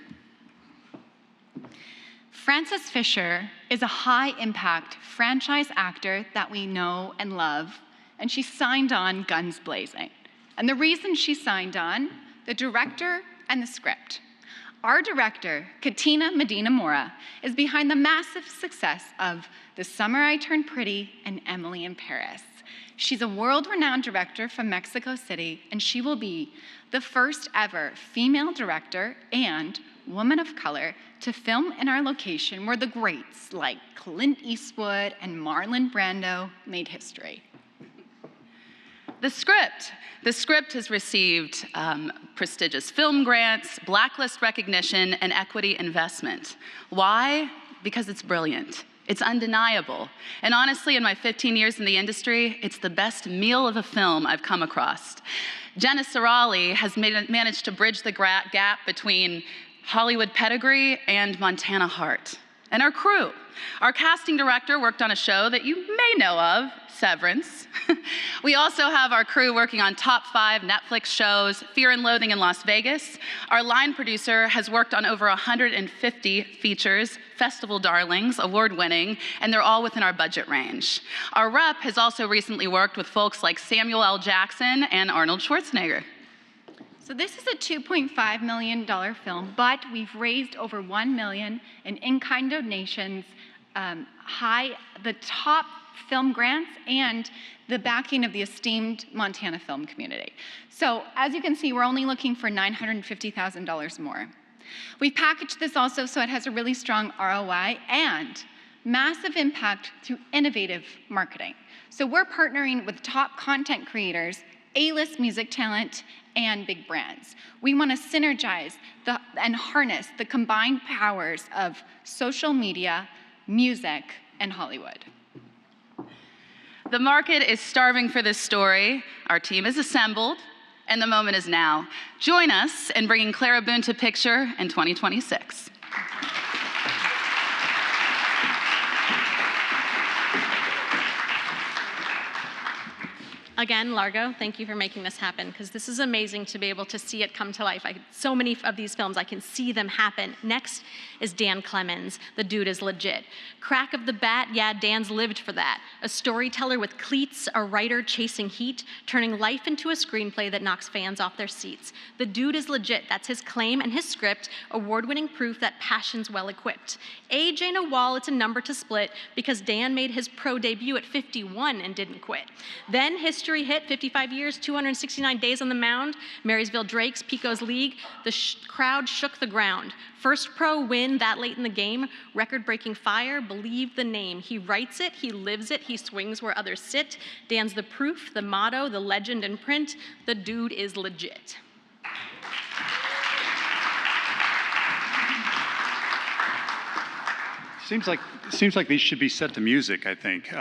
Frances Fisher is a high-impact franchise actor that we know and love, and she signed on guns blazing. And the reason she signed on, the director and the script. Our director, Katina Medina Mora, is behind the massive success of The Summer I Turned Pretty and Emily in Paris. She's a world-renowned director from Mexico City, and she will be the first ever female director and woman of color to film in our location where the greats like Clint Eastwood and Marlon Brando made history. The script has received prestigious film grants, blacklist recognition, and equity investment. Why? Because it's brilliant. It's undeniable. And honestly, in my 15 years in the industry, it's the best meal of a film I've come across. Jenna Sarali has managed to bridge the gap between Hollywood pedigree and Montana heart. And our crew. Our casting director worked on a show that you may know of, Severance. We also have our crew working on top 5 Netflix shows, Fear and Loathing in Las Vegas. Our line producer has worked on over 150 features, festival darlings, award-winning, and they're all within our budget range. Our rep has also recently worked with folks like Samuel L. Jackson and Arnold Schwarzenegger. So this is a $2.5 million film, but we've raised over $1 million in in-kind donations, the top film grants, and the backing of the esteemed Montana film community. So as you can see, we're only looking for $950,000 more. We've packaged this also so it has a really strong ROI and massive impact through innovative marketing. So we're partnering with top content creators, A-list music talent, and big brands. We want to synergize and harness the combined powers of social media, music, and Hollywood. The market is starving for this story. Our team is assembled, and the moment is now. Join us in bringing Clara Boone to picture in 2026. Again, Largo, thank you for making this happen, because this is amazing to be able to see it come to life. So many of these films, I can see them happen. Next is Dan Clemens. The dude is legit. Crack of the bat, yeah, Dan's lived for that. A storyteller with cleats, a writer chasing heat, turning life into a screenplay that knocks fans off their seats. The dude is legit. That's his claim and his script, award-winning proof that passion's well-equipped. Age ain't a wall, it's a number to split, because Dan made his pro debut at 51 and didn't quit. Then history history hit, 55 years, 269 days on the mound, Marysville Drakes, Pico's League. The crowd shook the ground. First pro win that late in the game, record-breaking fire, believe the name. He writes it, he lives it, he swings where others sit. Dan's the proof, the motto, the legend in print. The dude is legit. Seems like these should be set to music, I think.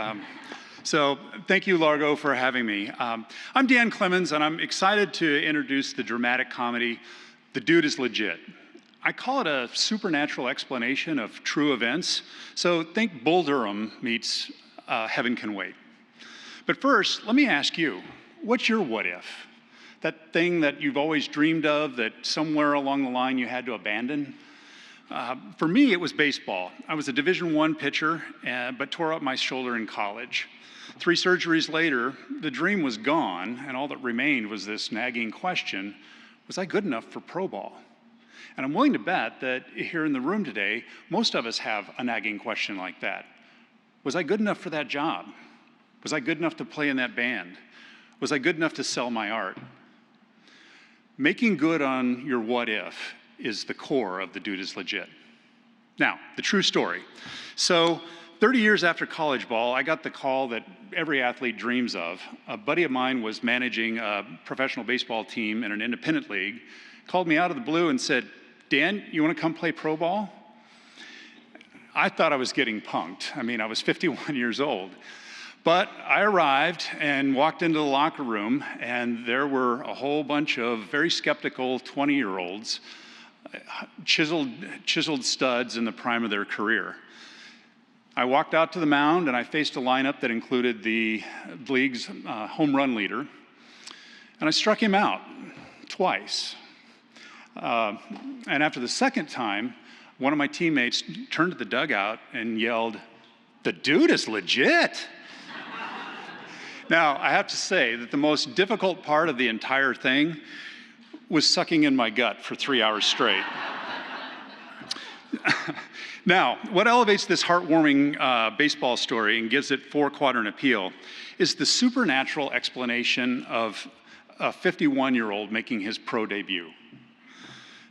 So thank you, Largo, for having me. I'm Dan Clemens, and I'm excited to introduce the dramatic comedy, The Dude is Legit. I call it a supernatural explanation of true events. So think Bull Durham meets Heaven Can Wait. But first, let me ask you, what's your what if? That thing that you've always dreamed of that somewhere along the line you had to abandon? For me, it was baseball. I was a Division I pitcher, but tore up my shoulder in college. 3 surgeries later, the dream was gone, and all that remained was this nagging question, was I good enough for pro ball? And I'm willing to bet that here in the room today, most of us have a nagging question like that. Was I good enough for that job? Was I good enough to play in that band? Was I good enough to sell my art? Making good on your what if is the core of The Dude is Legit. Now, the true story. So 30 years after college ball, I got the call that every athlete dreams of. A buddy of mine was managing a professional baseball team in an independent league, called me out of the blue and said, Dan, you want to come play pro ball? I thought I was getting punked. I mean, I was 51 years old. But I arrived and walked into the locker room, and there were a whole bunch of very skeptical 20-year-olds, chiseled studs in the prime of their career. I walked out to the mound, and I faced a lineup that included the league's home run leader, and I struck him out twice. And after the second time, one of my teammates turned to the dugout and yelled, "The dude is legit!" Now, I have to say that the most difficult part of the entire thing was sucking in my gut for 3 hours straight. Now, what elevates this heartwarming baseball story and gives it 4-quadrant appeal is the supernatural explanation of a 51-year-old making his pro debut.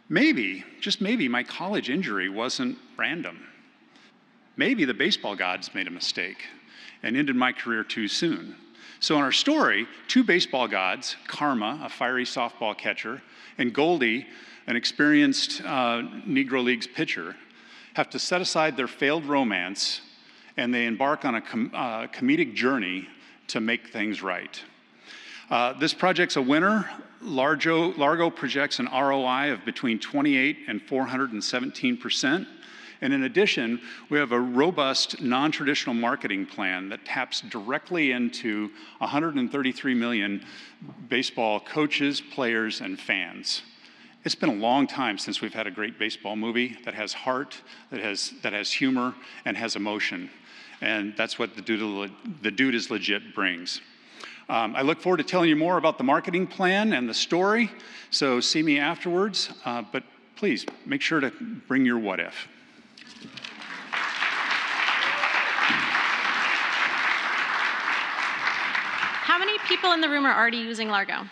Maybe, just maybe, my college injury wasn't random. Maybe the baseball gods made a mistake and ended my career too soon. So in our story, 2 baseball gods, Karma, a fiery softball catcher, and Goldie, an experienced Negro Leagues pitcher, have to set aside their failed romance, and they embark on a comedic journey to make things right. This project's a winner. Largo projects an ROI of between 28 and 417%. And in addition, we have a robust, non-traditional marketing plan that taps directly into 133 million baseball coaches, players, and fans. It's been a long time since we've had a great baseball movie that has heart, that has humor, and has emotion. And that's what The Dude is Legit brings. I look forward to telling you more about the marketing plan and the story, so see me afterwards. But please, make sure to bring your what if. How many people in the room are already using Largo?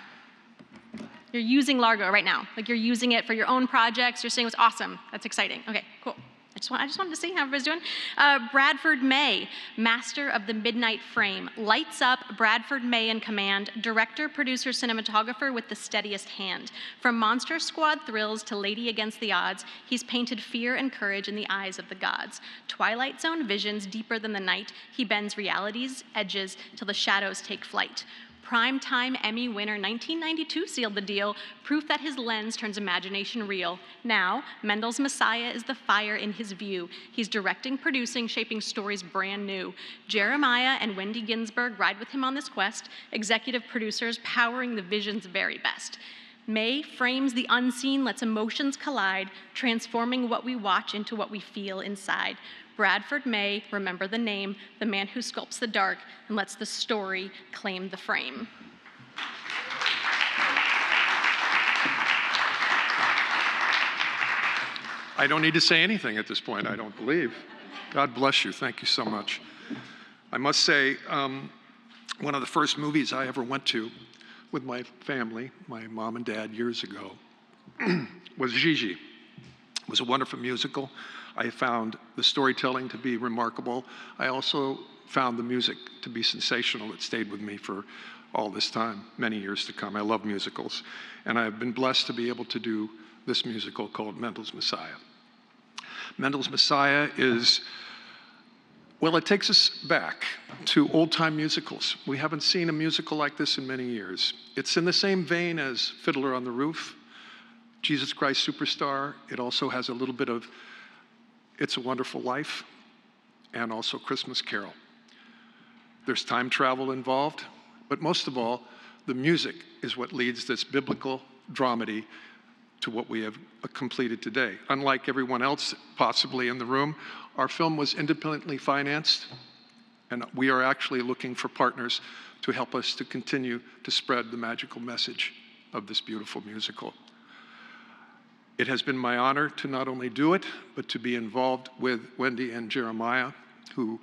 You're using Largo right now. Like you're using it for your own projects. You're saying it's awesome. That's exciting. Okay, cool. I just wanted to see how everybody's doing. Bradford May, master of the midnight frame. Lights up, Bradford May in command. Director, producer, cinematographer with the steadiest hand. From Monster Squad thrills to Lady Against the Odds, he's painted fear and courage in the eyes of the gods. Twilight Zone visions deeper than the night. He bends reality's edges till the shadows take flight. Primetime Emmy winner 1992 sealed the deal, proof that his lens turns imagination real. Now, Mendel's Messiah is the fire in his view. He's directing, producing, shaping stories brand new. Jeremiah and Wendy Ginsburg ride with him on this quest, executive producers powering the vision's very best. May frames the unseen, lets emotions collide, transforming what we watch into what we feel inside. Bradford May, remember the name, the man who sculpts the dark and lets the story claim the frame. I don't need to say anything at this point, I don't believe. God bless you. Thank you so much. I must say, one of the first movies I ever went to with my family, my mom and dad years ago, was Gigi. It was a wonderful musical. I found the storytelling to be remarkable. I also found the music to be sensational. It stayed with me for all this time, many years to come. I love musicals. And I've been blessed to be able to do this musical called Mendel's Messiah. Mendel's Messiah is, well, it takes us back to old-time musicals. We haven't seen a musical like this in many years. It's in the same vein as Fiddler on the Roof, Jesus Christ Superstar. It also has a little bit of It's a Wonderful Life, and also Christmas Carol. There's time travel involved, but most of all, the music is what leads this biblical dramedy to what we have completed today. Unlike everyone else possibly in the room, our film was independently financed, and we are actually looking for partners to help us to continue to spread the magical message of this beautiful musical. It has been my honor to not only do it, but to be involved with Wendy and Jeremiah, who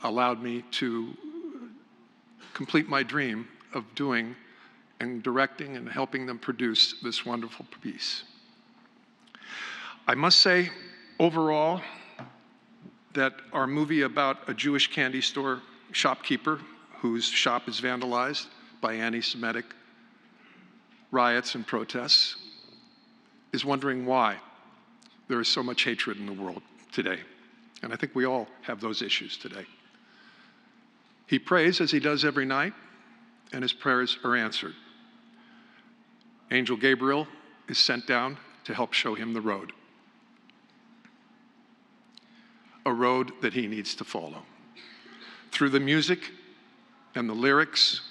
allowed me to complete my dream of doing and directing and helping them produce this wonderful piece. I must say, overall, that our movie about a Jewish candy store shopkeeper whose shop is vandalized by anti-Semitic riots and protests is wondering why there is so much hatred in the world today. And I think we all have those issues today. He prays as he does every night, and his prayers are answered. Angel Gabriel is sent down to help show him the road. A road that he needs to follow. Through the music and the lyrics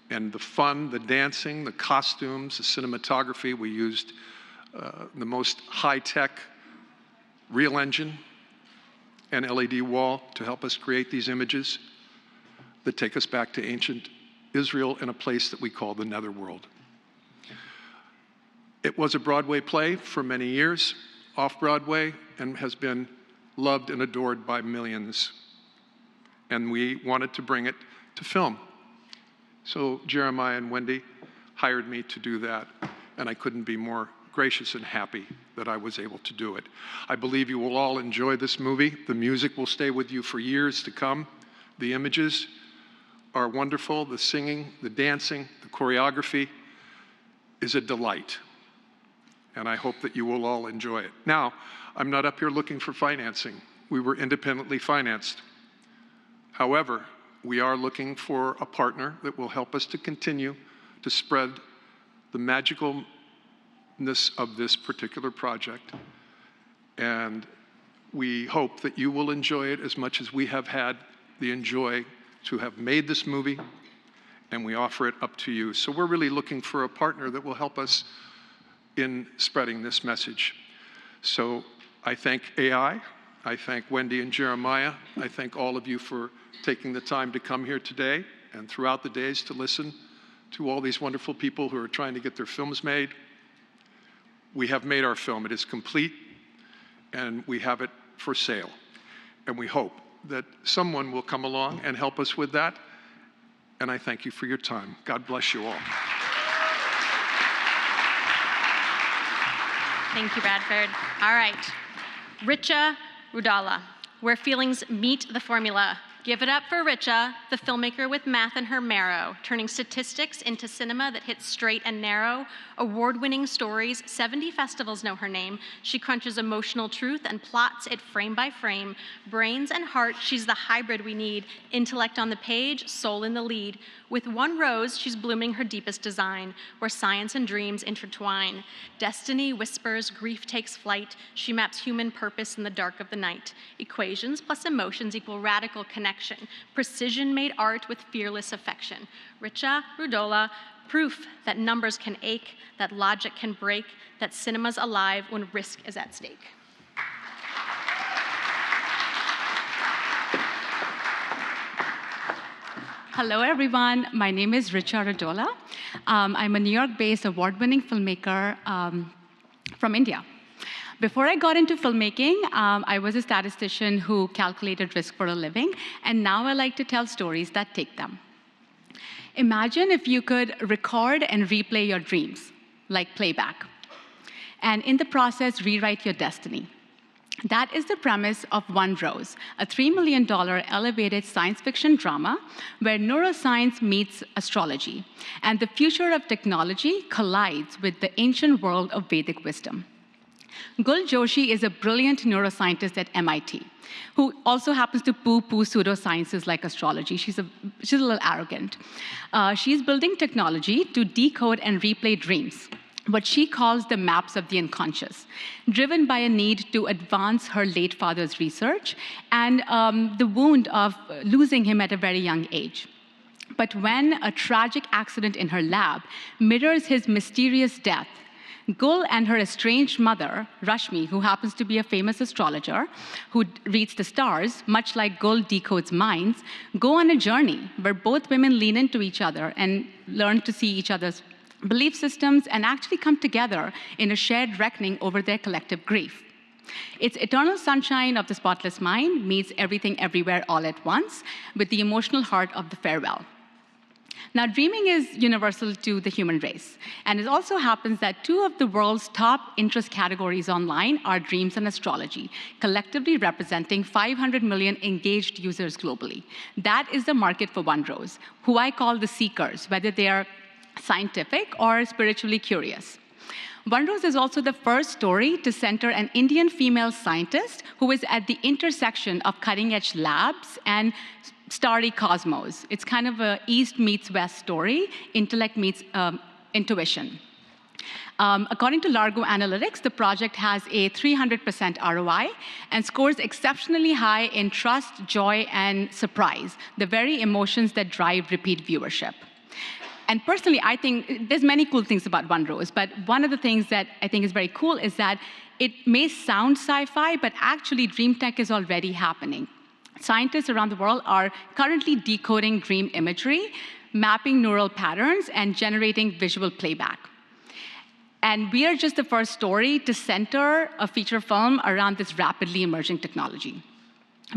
and the fun, the dancing, the costumes, the cinematography, we used the most high-tech Real Engine and LED wall to help us create these images that take us back to ancient Israel in a place that we call the Netherworld. It was a Broadway play for many years, off-Broadway, and has been loved and adored by millions. And we wanted to bring it to film. So Jeremiah and Wendy hired me to do that, and I couldn't be more gracious and happy that I was able to do it. I believe you will all enjoy this movie. The music will stay with you for years to come. The images are wonderful. The singing, the dancing, the choreography is a delight. And I hope that you will all enjoy it. Now, I'm not up here looking for financing. We were independently financed. However, we are looking for a partner that will help us to continue to spread the magicalness of this particular project. And we hope that you will enjoy it as much as we have had the enjoy to have made this movie, and we offer it up to you. So we're really looking for a partner that will help us in spreading this message. So I thank AI, I thank Wendy and Jeremiah, I thank all of you for taking the time to come here today and throughout the days to listen to all these wonderful people who are trying to get their films made. We have made our film. It is complete, and we have it for sale. And we hope that someone will come along and help us with that. And I thank you for your time. God bless you all. Thank you, Bradford. All right. Richa, Rudola, where feelings meet the formula. Give it up for Richa, the filmmaker with math in her marrow, turning statistics into cinema that hits straight and narrow. Award-winning stories, 70 festivals know her name. She crunches emotional truth and plots it frame by frame. Brains and heart, she's the hybrid we need. Intellect on the page, soul in the lead. With one rose, she's blooming her deepest design, where science and dreams intertwine. Destiny whispers, grief takes flight. She maps human purpose in the dark of the night. Equations plus emotions equal radical connection. Precision made art with fearless affection. Richa, Rudola, proof that numbers can ache, that logic can break, that cinema's alive when risk is at stake. Hello, everyone. My name is Richa Rudola. I'm a New York-based award-winning filmmaker from India. Before I got into filmmaking, I was a statistician who calculated risk for a living, and now I like to tell stories that take them. Imagine if you could record and replay your dreams, like playback, and in the process, rewrite your destiny. That is the premise of One Rose, a $3 million elevated science fiction drama where neuroscience meets astrology, and the future of technology collides with the ancient world of Vedic wisdom. Gul Joshi is a brilliant neuroscientist at MIT, who also happens to poo-poo pseudosciences like astrology. She's a little arrogant. She's building technology to decode and replay dreams, what she calls the maps of the unconscious, driven by a need to advance her late father's research and the wound of losing him at a very young age. But when a tragic accident in her lab mirrors his mysterious death, Gul and her estranged mother, Rashmi, who happens to be a famous astrologer who reads the stars, much like Gul decodes minds, go on a journey where both women lean into each other and learn to see each other's belief systems and actually come together in a shared reckoning over their collective grief. It's eternal sunshine of the spotless mind meets everything everywhere all at once with the emotional heart of the farewell. Now, dreaming is universal to the human race, and it also happens that two of the world's top interest categories online are dreams and astrology, collectively representing 500 million engaged users globally. That is the market for One Rose, who I call the seekers, whether they are scientific or spiritually curious. One Rose is also the first story to center an Indian female scientist who is at the intersection of cutting-edge labs and starry cosmos. It's kind of a East meets West story, intellect meets intuition. According to Largo Analytics, the project has a 300% ROI and scores exceptionally high in trust, joy, and surprise, the very emotions that drive repeat viewership. And personally, I think there's many cool things about One Rose, but one of the things that I think is very cool is that it may sound sci-fi, but actually dream tech is already happening. Scientists around the world are currently decoding dream imagery, mapping neural patterns, and generating visual playback. And we are just the first story to center a feature film around this rapidly emerging technology.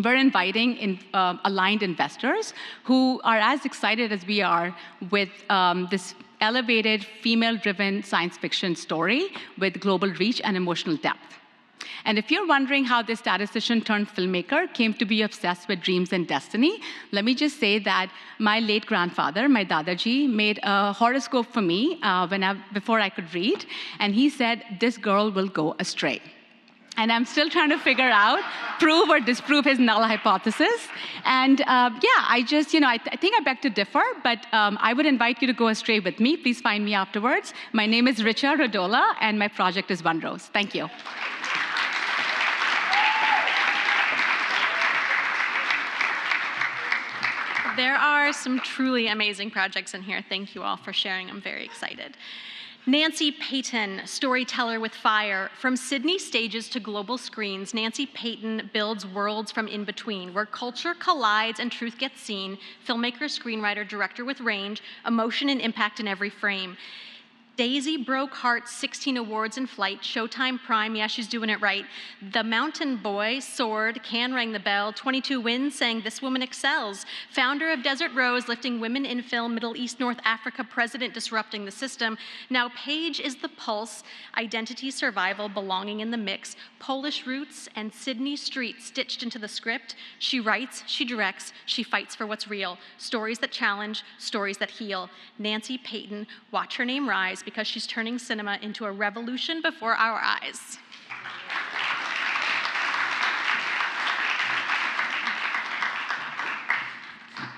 We're inviting aligned investors who are as excited as we are with this elevated, female-driven science fiction story with global reach and emotional depth. And if you're wondering how this statistician turned filmmaker came to be obsessed with dreams and destiny, let me just say that my late grandfather, my Dadaji, made a horoscope for me before I could read, and he said, "This girl will go astray." And I'm still trying to figure out, prove or disprove his null hypothesis. And yeah, I think I beg to differ, but I would invite you to go astray with me. Please find me afterwards. My name is Richa, Rudola, and my project is One Rose. Thank you. There are some truly amazing projects in here. Thank you all for sharing. I'm very excited. Nancy Paton, storyteller with fire. From Sydney stages to global screens, Nancy Paton builds worlds from in between, where culture collides and truth gets seen. Filmmaker, screenwriter, director with range, emotion and impact in every frame. Daisy broke Hart's 16 awards in flight. Showtime Prime, yeah, she's doing it right. The Mountain Boy, Sword, Can rang the bell. 22 Wins saying this woman excels. Founder of Desert Rose, lifting women in film. Middle East, North Africa, president disrupting the system. Now Paige is the pulse. Identity, survival, belonging in the mix. Polish roots and Sydney street stitched into the script. She writes, she directs, she fights for what's real. Stories that challenge, stories that heal. Nancy Paton, watch her name rise, because she's turning cinema into a revolution before our eyes.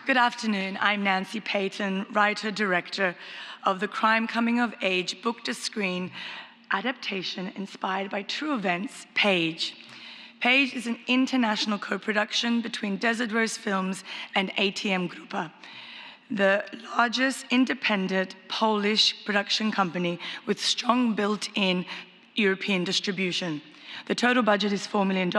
Good afternoon. I'm Nancy Paton, writer-director of the crime coming-of-age book-to-screen adaptation inspired by true events, Paige. Paige is an international co-production between Desert Rose Films and ATM Grupa, the largest independent Polish production company with strong built-in European distribution. The total budget is $4 million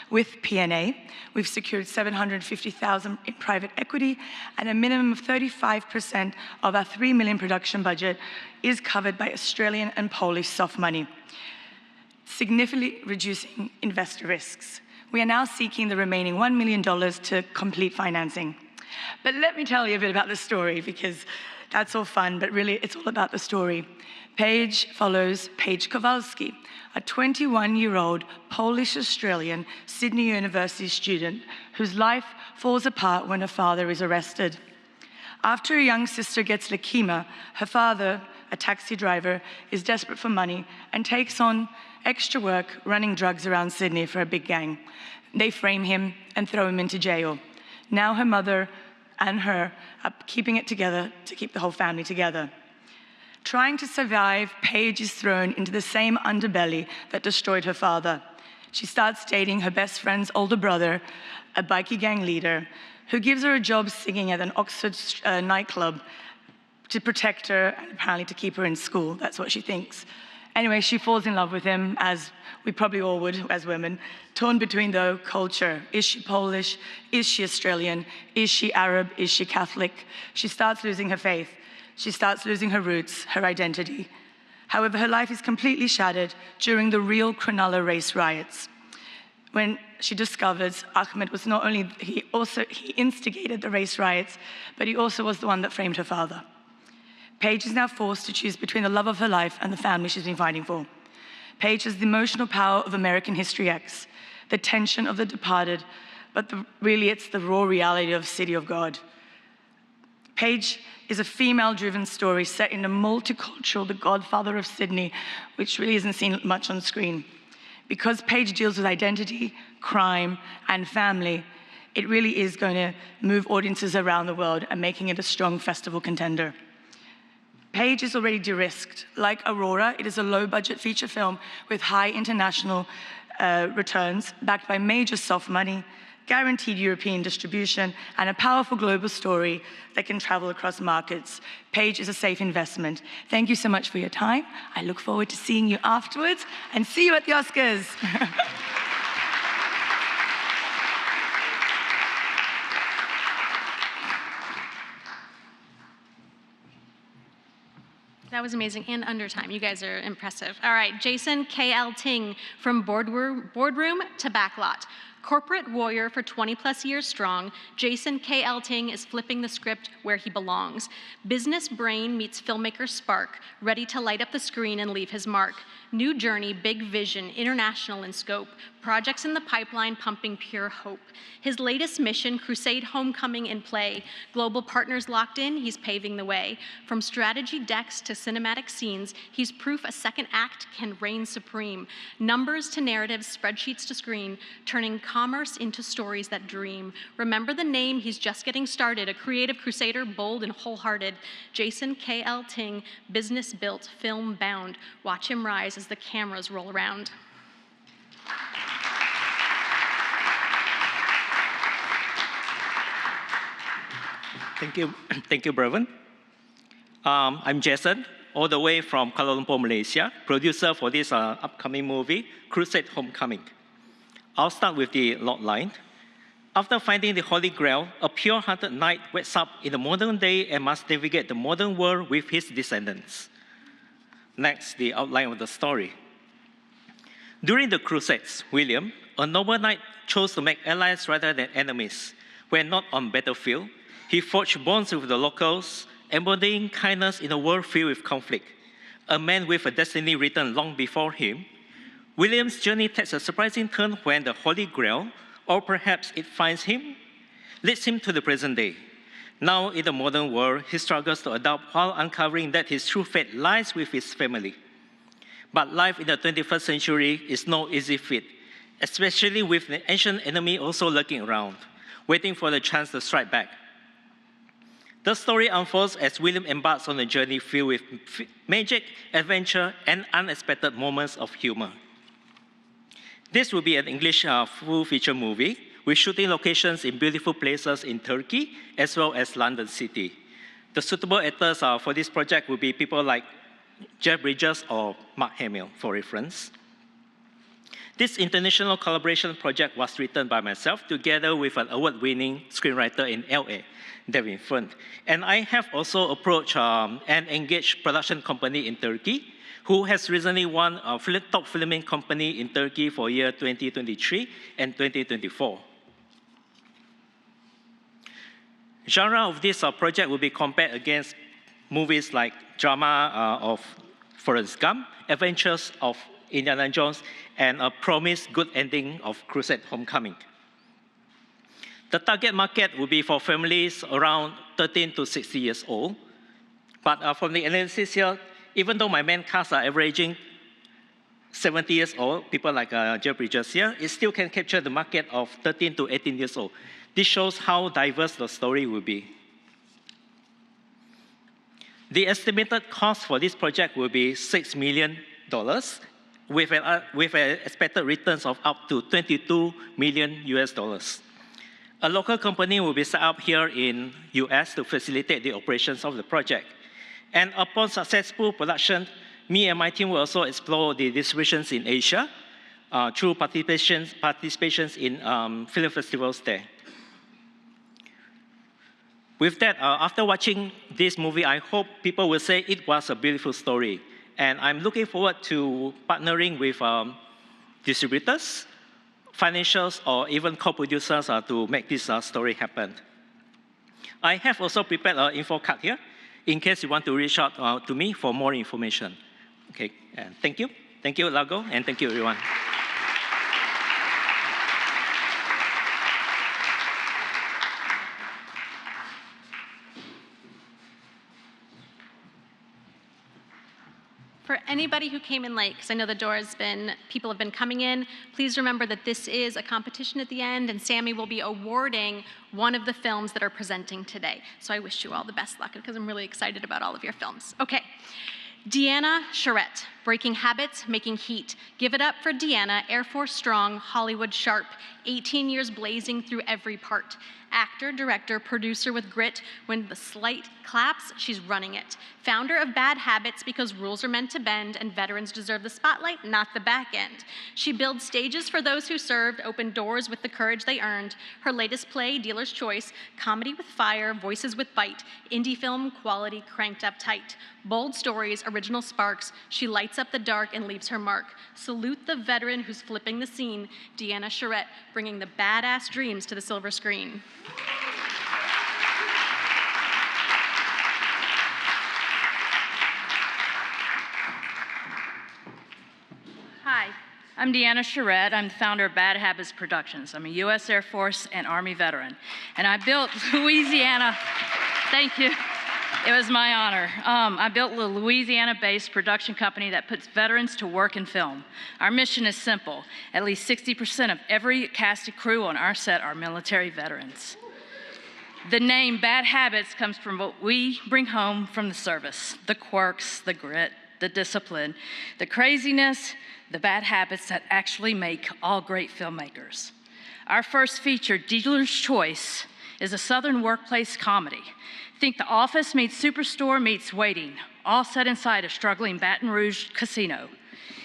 with P&A. We've secured $750,000 in private equity, and a minimum of 35% of our $3 million production budget is covered by Australian and Polish soft money, significantly reducing investor risks. We are now seeking the remaining $1 million to complete financing. But let me tell you a bit about the story, because that's all fun, but really it's all about the story. Paige follows Paige Kowalski, a 21-year-old Polish-Australian Sydney University student whose life falls apart when her father is arrested. After her young sister gets leukemia, her father, a taxi driver, is desperate for money and takes on extra work running drugs around Sydney for a big gang. They frame him and throw him into jail. Now her mother and her are keeping it together to keep the whole family together. Trying to survive, Paige is thrown into the same underbelly that destroyed her father. She starts dating her best friend's older brother, a bikie gang leader, who gives her a job singing at an Oxford nightclub to protect her and apparently to keep her in school. That's what she thinks. Anyway, she falls in love with him, as we probably all would as women, torn between the culture. Is she Polish? Is she Australian? Is she Arab? Is she Catholic? She starts losing her faith. She starts losing her roots, her identity. However, her life is completely shattered during the real Cronulla race riots, when she discovers Ahmed was not only, he instigated the race riots, but he also was the one that framed her father. Paige is now forced to choose between the love of her life and the family she's been fighting for. Paige has the emotional power of American History X, the tension of The Departed, but really it's the raw reality of City of God. Paige is a female-driven story set in a multicultural, the Godfather of Sydney, which really isn't seen much on screen. Because Paige deals with identity, crime, and family, it really is going to move audiences around the world and making it a strong festival contender. Paige is already de-risked. Like Aurora, it is a low-budget feature film with high international returns, backed by major soft money, guaranteed European distribution, and a powerful global story that can travel across markets. Paige is a safe investment. Thank you so much for your time. I look forward to seeing you afterwards, and see you at the Oscars. That was amazing, and under time. You guys are impressive. All right, Jason K.L. Ting from Boardroom to Backlot. Corporate warrior for 20+ years strong, Jason K.L. Ting is flipping the script where he belongs. Business brain meets filmmaker spark, ready to light up the screen and leave his mark. New journey, big vision, international in scope, projects in the pipeline pumping pure hope. His latest mission, Crusade Homecoming in play. Global partners locked in, he's paving the way. From strategy decks to cinematic scenes, he's proof a second act can reign supreme. Numbers to narratives, spreadsheets to screen, turning commerce into stories that dream. Remember the name, he's just getting started, a creative crusader, bold and wholehearted. Jason K.L. Ting, business built, film bound. Watch him rise as the cameras roll around. Thank you, Breven. I'm Jason, all the way from Kuala Lumpur, Malaysia, producer for this upcoming movie, Crusade Homecoming. I'll start with the logline. After finding the Holy Grail, a pure-hearted knight wakes up in the modern day and must navigate the modern world with his descendants. Next, the outline of the story. During the Crusades, William, a noble knight, chose to make allies rather than enemies. When not on battlefield, he forged bonds with the locals, embodying kindness in a world filled with conflict. A man with a destiny written long before him, William's journey takes a surprising turn when the Holy Grail, or perhaps it finds him, leads him to the present day. Now in the modern world, he struggles to adapt while uncovering that his true fate lies with his family. But life in the 21st century is no easy feat, especially with the ancient enemy also lurking around, waiting for the chance to strike back. The story unfolds as William embarks on a journey filled with magic, adventure, and unexpected moments of humor. This will be an English full-feature movie with shooting locations in beautiful places in Turkey as well as London City. The suitable actors for this project will be people like Jeff Bridges or Mark Hamill, for reference. This international collaboration project was written by myself together with an award-winning screenwriter in LA, Devin Fund. And I have also approached an engaged production company in Turkey who has recently won a top filming company in Turkey for year 2023 and 2024. Genre of this project will be compared against movies like drama of Forrest Gump, Adventures of Indiana Jones, and a promised good ending of Crusade Homecoming. The target market will be for families around 13 to 60 years old. But from the analysis here, even though my main cast are averaging 70 years old, people like Jeff Bridges here, it still can capture the market of 13 to 18 years old. This shows how diverse the story will be. The estimated cost for this project will be $6 million with an expected returns of up to $22 million US. A local company will be set up here in US to facilitate the operations of the project. And upon successful production, me and my team will also explore the distributions in Asia through participations in film festivals there. With that, after watching this movie, I hope people will say it was a beautiful story. And I'm looking forward to partnering with distributors, financiers, or even co-producers to make this story happen. I have also prepared an info card here in case you want to reach out to me for more information. Okay, and thank you. Thank you, Largo, and thank you, everyone. For anybody who came in late, because I know the door has been, people have been coming in, please remember that this is a competition at the end, and Sami will be awarding one of the films that are presenting today. So I wish you all the best luck, because I'm really excited about all of your films. Okay. DeAnna, Charett, Breaking Habits, Making Heat. Give it up for DeAnna, Air Force strong, Hollywood sharp, 18 years blazing through every part. Actor, director, producer with grit. When the slight claps, she's running it. Founder of Bad Habits because rules are meant to bend and veterans deserve the spotlight, not the back end. She builds stages for those who served, opened doors with the courage they earned. Her latest play, Dealer's Choice, comedy with fire, voices with bite, indie film quality cranked up tight. Bold stories, original sparks, she lights up the dark and leaves her mark. Salute the veteran who's flipping the scene, DeAnna Charett, bringing the badass dreams to the silver screen. Hi, I'm DeAnna Charett. I'm the founder of Bad Habits Productions. I'm a U.S. Air Force and Army veteran, and I built Louisiana. Thank you. It was my honor. I built a Louisiana-based production company that puts veterans to work in film. Our mission is simple. At least 60% of every casted crew on our set are military veterans. The name Bad Habits comes from what we bring home from the service, the quirks, the grit, the discipline, the craziness, the bad habits that actually make all great filmmakers. Our first feature, Dealer's Choice, is a Southern workplace comedy. Think The Office meets Superstore meets Waiting, all set inside a struggling Baton Rouge casino.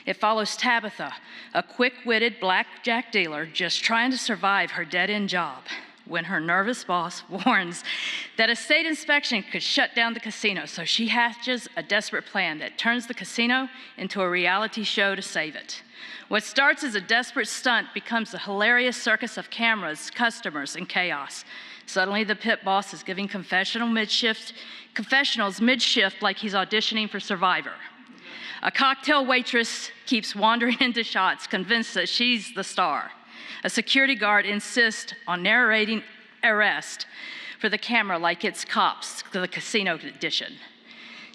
It follows Tabitha, a quick-witted blackjack dealer just trying to survive her dead-end job, when her nervous boss warns that a state inspection could shut down the casino, so she hatches a desperate plan that turns the casino into a reality show to save it. What starts as a desperate stunt becomes a hilarious circus of cameras, customers, and chaos. Suddenly, the pit boss is giving confessionals mid-shift like he's auditioning for Survivor. A cocktail waitress keeps wandering into shots, convinced that she's the star. A security guard insists on narrating arrest for the camera like it's Cops, the casino edition.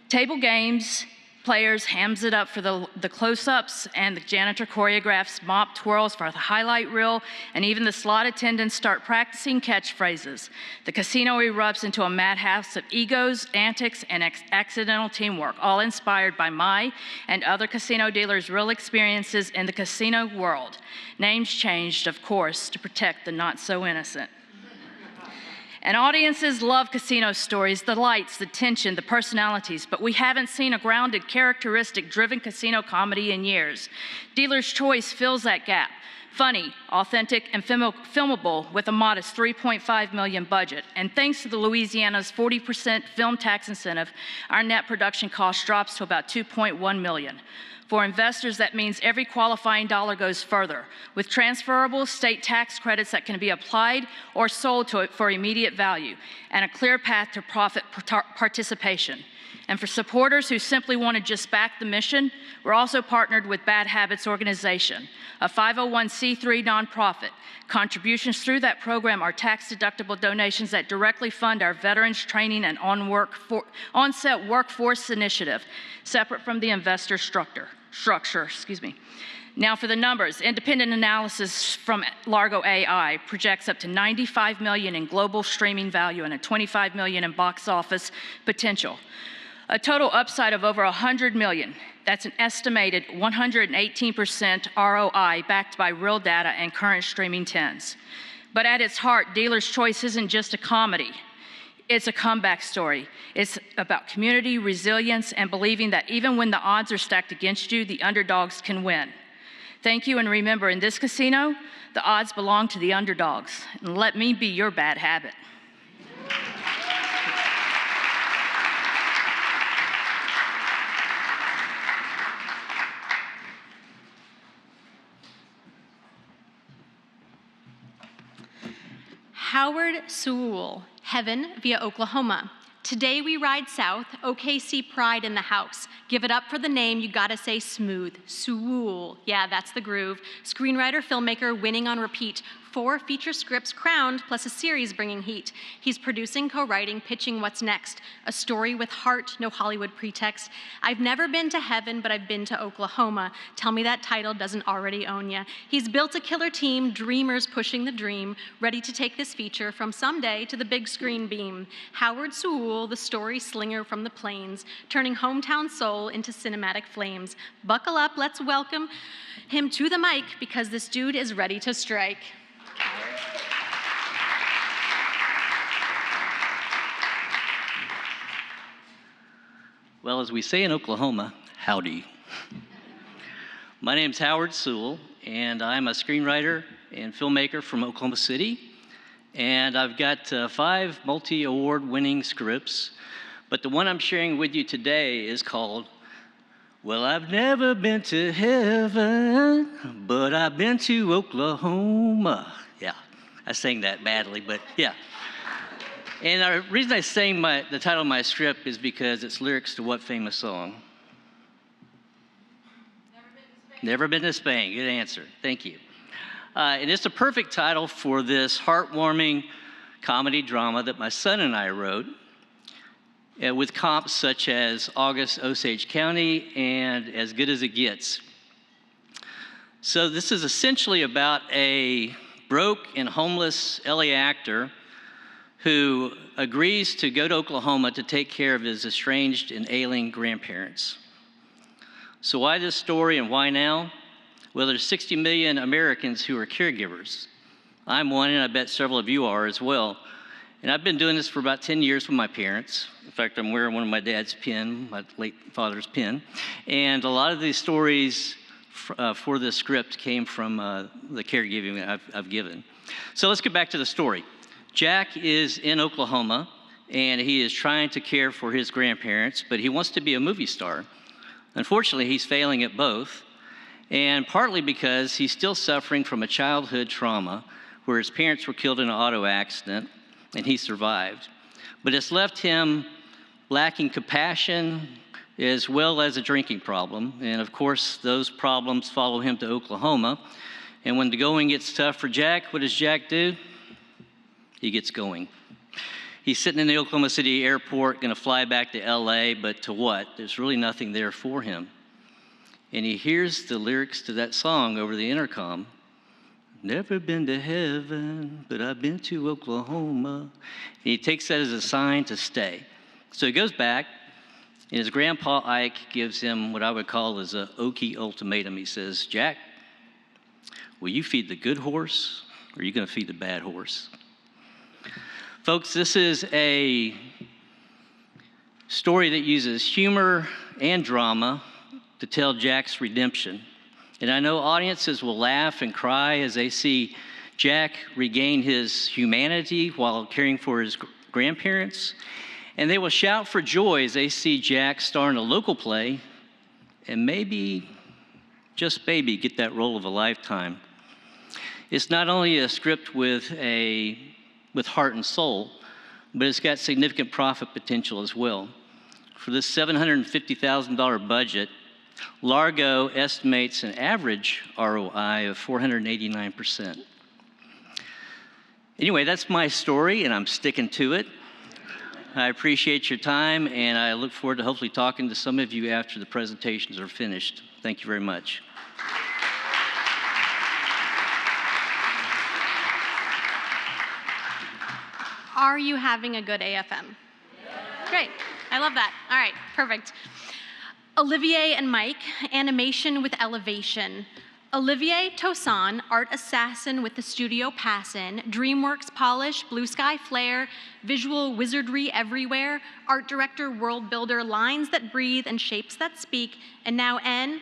Table games, players hams it up for the close-ups, and the janitor choreographs mop twirls for the highlight reel, and even the slot attendants start practicing catchphrases. The casino erupts into a madhouse of egos, antics, and accidental teamwork, all inspired by my and other casino dealers' real experiences in the casino world. Names changed, of course, to protect the not-so-innocent. And audiences love casino stories, the lights, the tension, the personalities, but we haven't seen a grounded, characteristic-driven casino comedy in years. Dealer's Choice fills that gap. Funny, authentic, and filmable with a modest $3.5 million budget. And thanks to the Louisiana's 40% film tax incentive, our net production cost drops to about $2.1 million. For investors, that means every qualifying dollar goes further, with transferable state tax credits that can be applied or sold to it for immediate value, and a clear path to profit participation. And for supporters who simply want to just back the mission, we're also partnered with Bad Habits Organization, a 501c3 nonprofit. Contributions through that program are tax-deductible donations that directly fund our veterans training and on-set workforce initiative, separate from the investor structure. Now for the numbers, independent analysis from Largo.ai projects up to $95 million in global streaming value and a $25 million in box office potential. A total upside of over $100 million. That's an estimated 118% ROI backed by real data and current streaming trends. But at its heart, Dealer's Choice isn't just a comedy. It's a comeback story. It's about community, resilience, and believing that even when the odds are stacked against you, the underdogs can win. Thank you, and remember, in this casino, the odds belong to the underdogs. And let me be your bad habit. Howard Sewell, Heaven via Oklahoma. Today we ride south, OKC pride in the house. Give it up for the name, you gotta say smooth. Sewell, yeah, that's the groove. Screenwriter, filmmaker, winning on repeat. 4 feature scripts crowned, plus a series bringing heat. He's producing, co-writing, pitching what's next. A story with heart, no Hollywood pretext. I've never been to heaven, but I've been to Oklahoma. Tell me that title doesn't already own ya. He's built a killer team, dreamers pushing the dream, ready to take this feature from someday to the big screen beam. Howard Sewell, the story slinger from the plains, turning hometown soul into cinematic flames. Buckle up, let's welcome him to the mic, because this dude is ready to strike. Well, as we say in Oklahoma, howdy. My name's Howard Sewell, and I'm a screenwriter and filmmaker from Oklahoma City. And I've got 5 multi-award winning scripts, but the one I'm sharing with you today is called, Well, I've never been to heaven, but I've been to Oklahoma. Yeah, I sang that badly, but yeah. And the reason I sang the title of my script is because it's lyrics to what famous song? Never Been to Spain. Good answer. Thank you. And it's a perfect title for this heartwarming comedy drama that my son and I wrote, with comps such as August Osage County and As Good as It Gets. So this is essentially about a broke and homeless LA actor who agrees to go to Oklahoma to take care of his estranged and ailing grandparents. So why this story and why now? Well, there's 60 million Americans who are caregivers. I'm one, and I bet several of you are as well. And I've been doing this for about 10 years with my parents. In fact, I'm wearing one of my dad's pin, my late father's pin. And a lot of these stories for this script came from the caregiving that I've given. So let's get back to the story. Jack is in Oklahoma, and he is trying to care for his grandparents, but he wants to be a movie star. Unfortunately, he's failing at both, and partly because he's still suffering from a childhood trauma where his parents were killed in an auto accident, and he survived. But it's left him lacking compassion as well as a drinking problem. And of course, those problems follow him to Oklahoma. And when the going gets tough for Jack, what does Jack do? He gets going. He's sitting in the Oklahoma City airport, gonna fly back to LA, but to what? There's really nothing there for him. And he hears the lyrics to that song over the intercom. Never been to heaven, but I've been to Oklahoma. And he takes that as a sign to stay. So he goes back, and his grandpa Ike gives him what I would call as a Okie ultimatum. He says, Jack, will you feed the good horse, or are you gonna feed the bad horse? Folks, this is a story that uses humor and drama to tell Jack's redemption. And I know audiences will laugh and cry as they see Jack regain his humanity while caring for his grandparents. And they will shout for joy as they see Jack star in a local play and maybe, just maybe, get that role of a lifetime. It's not only a script with heart and soul, but it's got significant profit potential as well. For this $750,000 budget, Largo estimates an average ROI of 489%. Anyway, that's my story, and I'm sticking to it. I appreciate your time, and I look forward to hopefully talking to some of you after the presentations are finished. Thank you very much. Are you having a good AFM? Great. I love that. All right, perfect. Olivier and Mike, animation with elevation. Olivier Toussaint, art assassin with the studio Passin, DreamWorks polish, blue sky flare, visual wizardry everywhere, art director, world builder, lines that breathe and shapes that speak, and now En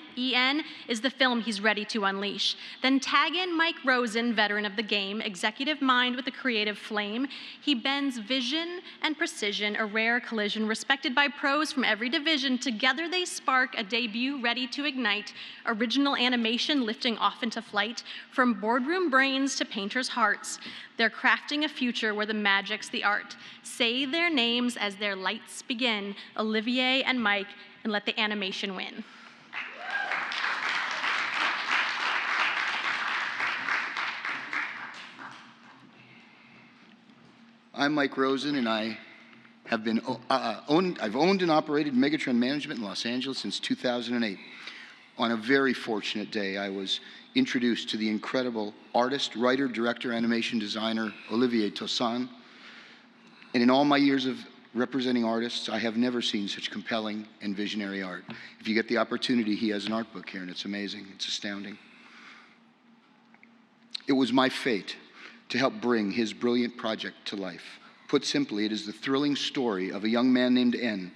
is the film he's ready to unleash. Then tag in Mike Rosen, veteran of the game, executive mind with a creative flame. He bends vision and precision, a rare collision, respected by pros from every division. Together they spark a debut ready to ignite, original animation lifting off into flight, from boardroom brains to painters' hearts. They're crafting a future where the magic's the art. Say their names as their lights begin, Olivier and Mike, and let the animation win. I'm Mike Rosen, and I have been I've owned and operated Megatron Management in Los Angeles since 2008. On a very fortunate day, I was introduced to the incredible artist, writer, director, animation designer, Olivier Toussaint. And in all my years of representing artists, I have never seen such compelling and visionary art. If you get the opportunity, he has an art book here, and it's amazing. It's astounding. It was my fate to help bring his brilliant project to life. Put simply, it is the thrilling story of a young man named En,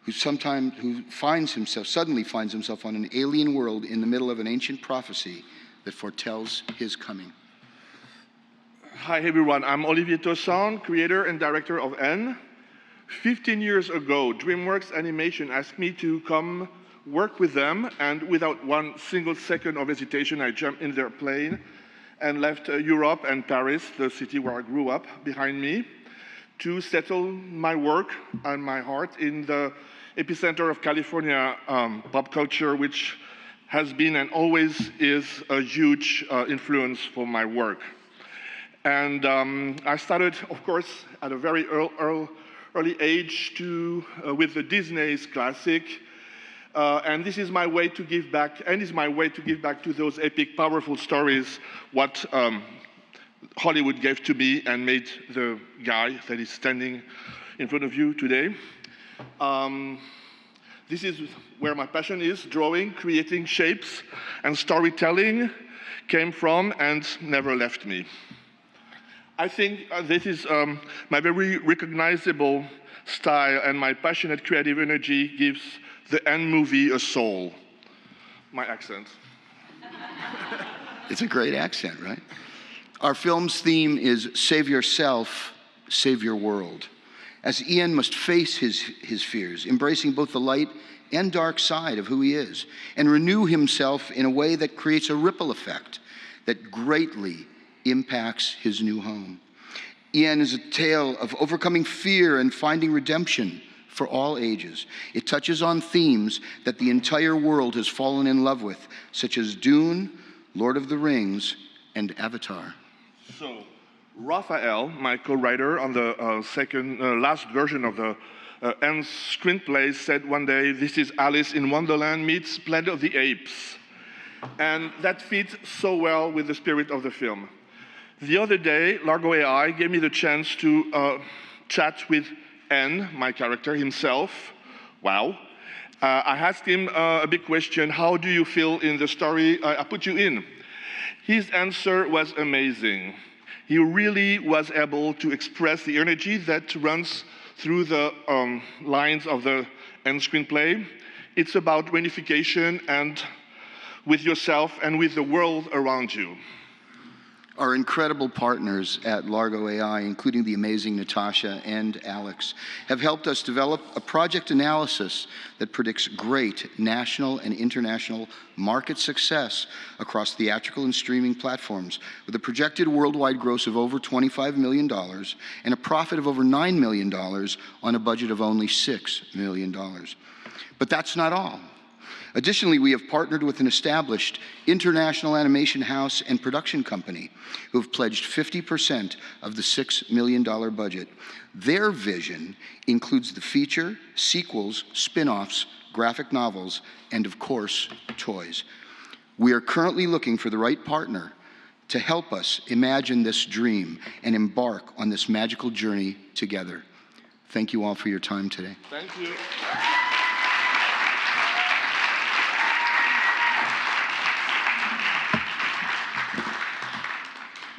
who suddenly finds himself on an alien world in the middle of an ancient prophecy that foretells his coming. Hi everyone, I'm Olivier Toussaint, creator and director of En. 15 years ago, DreamWorks Animation asked me to come work with them, and without one single second of hesitation, I jumped in their plane and left Europe and Paris, the city where I grew up, behind me, to settle my work and my heart in the epicenter of California pop culture, which has been and always is a huge influence for my work. And I started, of course, at a very early age with the Disney's classic. And this is my way to give back, and is my way to give back to those epic, powerful stories, what Hollywood gave to me and made the guy that is standing in front of you today. This is where my passion is, drawing, creating shapes, and storytelling came from and never left me. I think this is my very recognizable style, and my passionate creative energy gives the En movie a soul. My accent. It's a great accent, right? Our film's theme is Save Yourself, Save Your World. As En must face his fears, embracing both the light and dark side of who he is, and renew himself in a way that creates a ripple effect that greatly impacts his new home. En is a tale of overcoming fear and finding redemption for all ages. It touches on themes that the entire world has fallen in love with, such as Dune, Lord of the Rings, and Avatar. So, Raphael, my co-writer on the last version of the En's screenplay, said one day, "This is Alice in Wonderland meets Planet of the Apes." And that fits so well with the spirit of the film. The other day, Largo.ai gave me the chance to chat with En, my character himself. Wow. I asked him a big question: how do you feel in the story I put you in? His answer was amazing. He really was able to express the energy that runs through the lines of the En screenplay. It's about reunification and with yourself and with the world around you. Our incredible partners at Largo.ai, including the amazing Natasha and Alex, have helped us develop a project analysis that predicts great national and international market success across theatrical and streaming platforms, with a projected worldwide gross of over $25 million and a profit of over $9 million on a budget of only $6 million. But that's not all. Additionally, we have partnered with an established international animation house and production company who have pledged 50% of the $6 million budget. Their vision includes the feature, sequels, spin-offs, graphic novels, and of course, toys. We are currently looking for the right partner to help us imagine this dream and embark on this magical journey together. Thank you all for your time today. Thank you.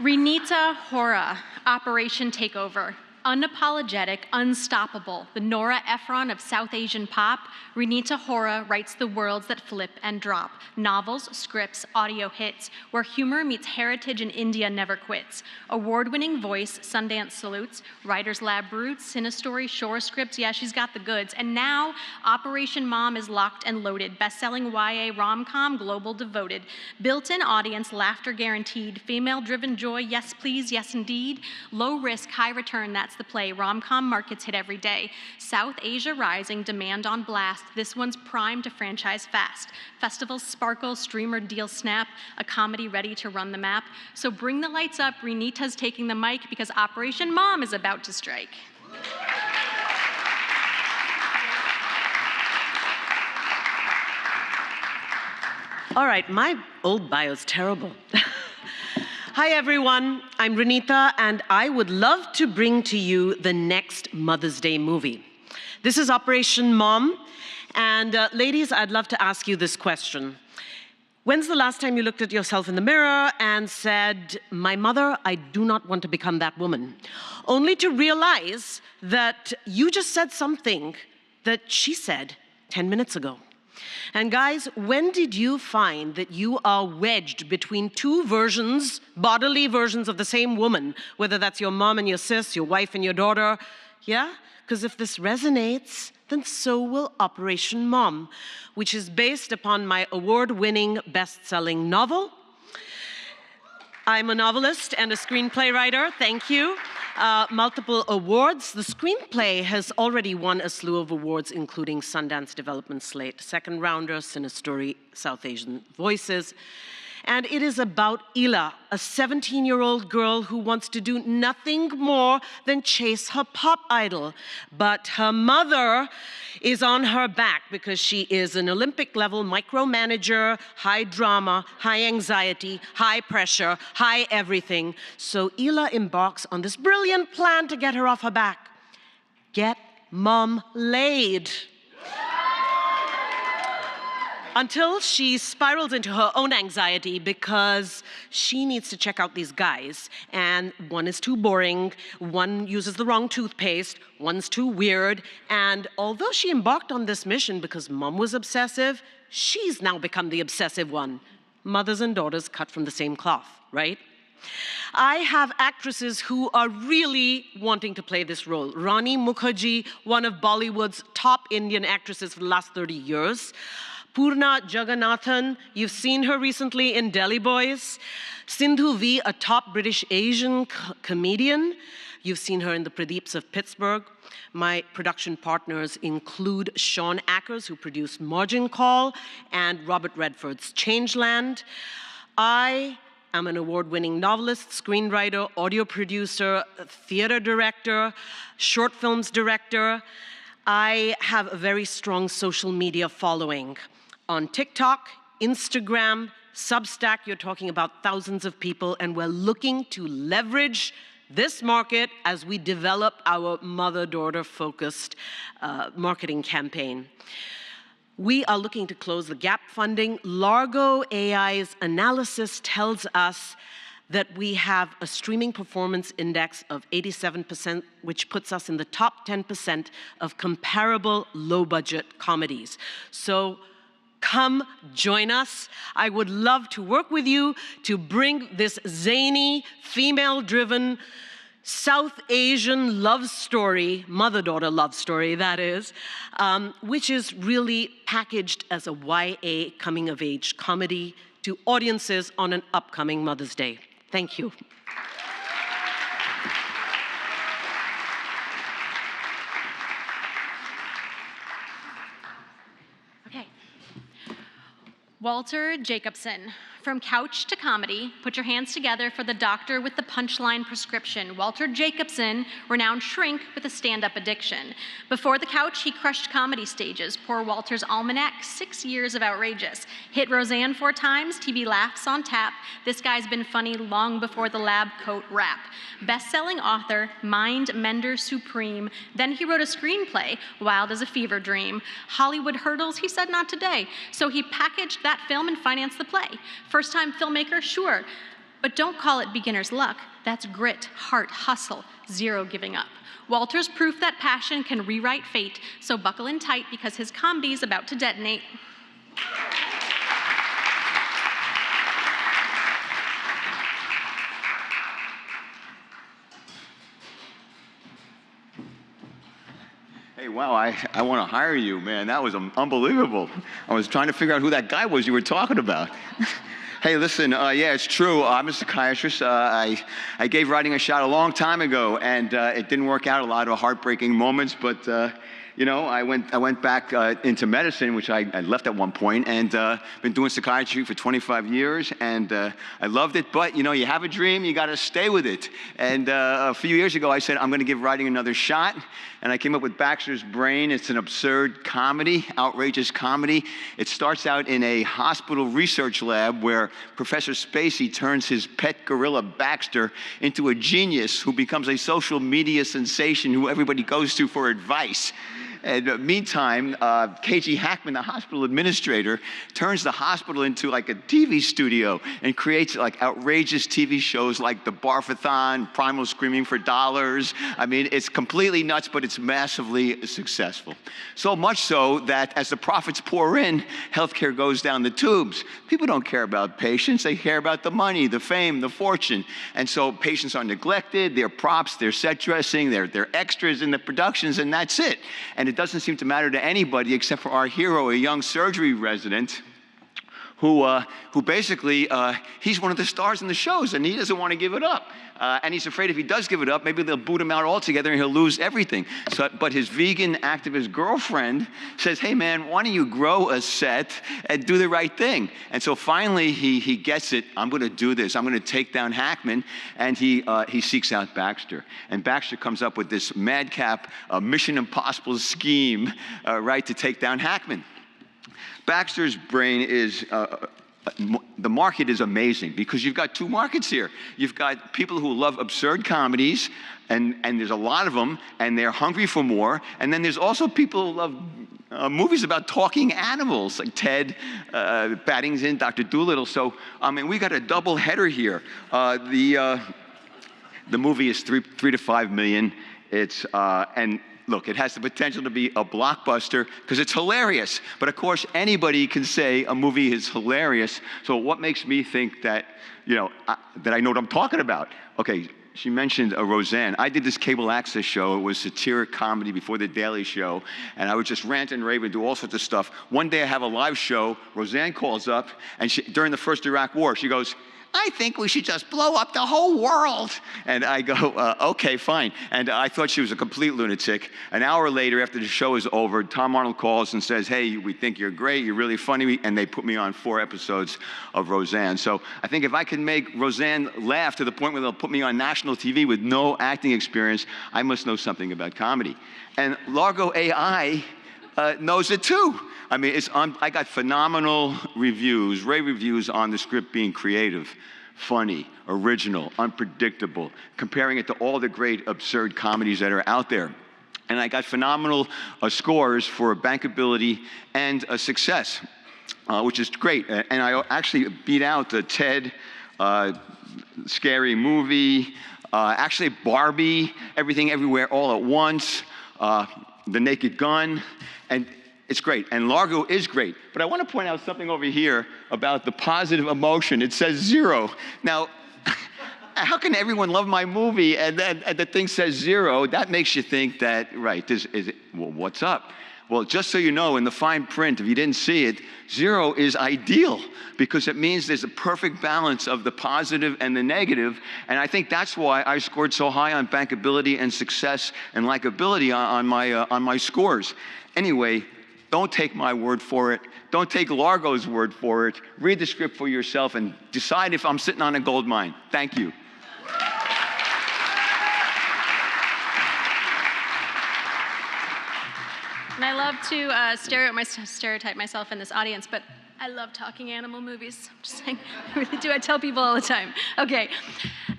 Renita Hora, Operation Takeover. Unapologetic, unstoppable, the Nora Ephron of South Asian pop, Renita Hora writes the worlds that flip and drop. Novels, scripts, audio hits, where humor meets heritage and India never quits. Award-winning voice, Sundance salutes, Writers Lab roots, Cinestory, Shore scripts, yeah, she's got the goods. And now, Operation Mom is locked and loaded. Best-selling YA rom-com, global devoted. Built-in audience, laughter guaranteed. Female-driven joy, yes please, yes indeed. Low risk, high return, that's the play. Rom-com markets hit every day. South Asia rising, demand on blast. This one's primed to franchise fast. Festivals sparkle, streamer deals snap, a comedy ready to run the map. So bring the lights up, Renita's taking the mic because Operation Mom is about to strike. All right, my old bio's terrible. Hi everyone, I'm Renita and I would love to bring to you the next Mother's Day movie. This is Operation Mom, and ladies, I'd love to ask you this question. When's the last time you looked at yourself in the mirror and said, my mother, I do not want to become that woman? Only to realize that you just said something that she said 10 minutes ago. And guys, when did you find that you are wedged between two versions, bodily versions of the same woman, whether that's your mom and your sis, your wife and your daughter? Yeah? Because if this resonates, then so will Operation Mom, which is based upon my award-winning best-selling novel. I'm a novelist and a screenplay writer, thank you. Multiple awards. The screenplay has already won a slew of awards, including Sundance Development Slate, Second Rounder, Cinestory, South Asian Voices. And it is about Ila, a 17-year-old girl who wants to do nothing more than chase her pop idol. But her mother is on her back because she is an Olympic-level micromanager, high drama, high anxiety, high pressure, high everything. So Ila embarks on this brilliant plan to get her off her back. Get mom laid. Until she spirals into her own anxiety because she needs to check out these guys. And one is too boring, one uses the wrong toothpaste, one's too weird. And although she embarked on this mission because mom was obsessive, she's now become the obsessive one. Mothers and daughters cut from the same cloth, right? I have actresses who are really wanting to play this role. Rani Mukherjee, one of Bollywood's top Indian actresses for the last 30 years. Purna Jagannathan, you've seen her recently in Delhi Boys. Sindhu V, a top British Asian comedian. You've seen her in the Pradeeps of Pittsburgh. My production partners include Sean Ackers, who produced Margin Call, and Robert Redford's Changeland. I am an award-winning novelist, screenwriter, audio producer, theater director, short films director. I have a very strong social media following. On TikTok, Instagram, Substack, you're talking about thousands of people, and we're looking to leverage this market as we develop our mother-daughter focused marketing campaign. We are looking to close the gap funding. Largo.ai's analysis tells us that we have a streaming performance index of 87%, which puts us in the top 10% of comparable low-budget comedies. So come join us. I would love to work with you to bring this zany, female-driven, South Asian love story, mother-daughter love story, that is, which is really packaged as a YA coming-of-age comedy to audiences on an upcoming Mother's Day. Thank you. Okay. Walter Jacobson. From couch to comedy, put your hands together for the doctor with the punchline prescription. Walter Jacobson, renowned shrink with a stand-up addiction. Before the couch, he crushed comedy stages. Poor Walter's almanac, 6 years of outrageous. Hit Roseanne 4 times, TV laughs on tap. This guy's been funny long before the lab coat rap. Best-selling author, mind mender supreme. Then he wrote a screenplay, Wild as a Fever Dream. Hollywood hurdles, he said not today. So he packaged that film and financed the play. First-time filmmaker, sure, but don't call it beginner's luck. That's grit, heart, hustle, zero giving up. Walter's proof that passion can rewrite fate, so buckle in tight because his comedy's about to detonate. Hey, wow, I want to hire you, man. That was unbelievable. I was trying to figure out who that guy was you were talking about. Hey, listen, yeah, it's true. I'm a psychiatrist. I gave writing a shot a long time ago, and it didn't work out. A lot of heartbreaking moments, but you know, I went back into medicine, which I left at one point, and been doing psychiatry for 25 years, and I loved it. But you know, you have a dream, you got to stay with it. And a few years ago, I said I'm going to give writing another shot, and I came up with Baxter's Brain. It's an absurd comedy, outrageous comedy. It starts out in a hospital research lab where Professor Spacey turns his pet gorilla Baxter into a genius who becomes a social media sensation who everybody goes to for advice. And meantime, K.G. Hackman, the hospital administrator, turns the hospital into like a TV studio and creates like outrageous TV shows like The Barfathon, Primal Screaming for Dollars. I mean, it's completely nuts, but it's massively successful. So much so that as the profits pour in, healthcare goes down the tubes. People don't care about patients. They care about the money, the fame, the fortune. And so patients are neglected. They're props, they're set dressing, they're extras in the productions, and that's it. And it doesn't seem to matter to anybody except for our hero, a young surgery resident who basically, he's one of the stars in the shows, and he doesn't want to give it up. And he's afraid if he does give it up, maybe they'll boot him out altogether and he'll lose everything. But his vegan activist girlfriend says, hey man, why don't you grow a set and do the right thing? And so finally he gets it. I'm going to do this. I'm going to take down Hackman. And he seeks out Baxter. And Baxter comes up with this madcap Mission Impossible scheme, right, to take down Hackman. Baxter's Brain is, the market is amazing because you've got two markets here. You've got people who love absurd comedies, and there's a lot of them, and they're hungry for more. And then there's also people who love movies about talking animals, like Ted, Paddington, Dr. Dolittle. So, I mean, we got a double header here. The movie is $3 to $5 million. It's, and look, it has the potential to be a blockbuster because it's hilarious. But of course, anybody can say a movie is hilarious. So what makes me think that, you know, that I know what I'm talking about? Okay, she mentioned Roseanne. I did this cable access show. It was satiric comedy before The Daily Show. And I would just rant and rave and do all sorts of stuff. One day I have a live show. Roseanne calls up, and during the first Iraq War, she goes, I think we should just blow up the whole world. And I go, okay, fine. And I thought she was a complete lunatic. An hour later, after the show is over, Tom Arnold calls and says, hey, we think you're great, you're really funny. And they put me on 4 episodes of Roseanne. So I think if I can make Roseanne laugh to the point where they'll put me on national TV with no acting experience, I must know something about comedy. And Largo.ai knows it too. I mean, I got phenomenal reviews, rave reviews on the script being creative, funny, original, unpredictable, comparing it to all the great absurd comedies that are out there. And I got phenomenal scores for bankability and success, which is great. And I actually beat out the Ted, Scary Movie, actually Barbie, Everything Everywhere All at Once, The Naked Gun, and It's great, and Largo is great. But I want to point out something over here about the positive emotion. It says 0. Now, how can everyone love my movie and then the thing says 0? That makes you think that, right, well, what's up? Well, just so you know, in the fine print, if you didn't see it, 0 is ideal because it means there's a perfect balance of the positive and the negative. And I think that's why I scored so high on bankability and success and likability on my scores. Anyway, don't take my word for it. Don't take Largo's word for it. Read the script for yourself and decide if I'm sitting on a gold mine. Thank you. And I love to stereotype myself in this audience, but I love talking animal movies. I'm just saying, I really do. I tell people all the time. Okay,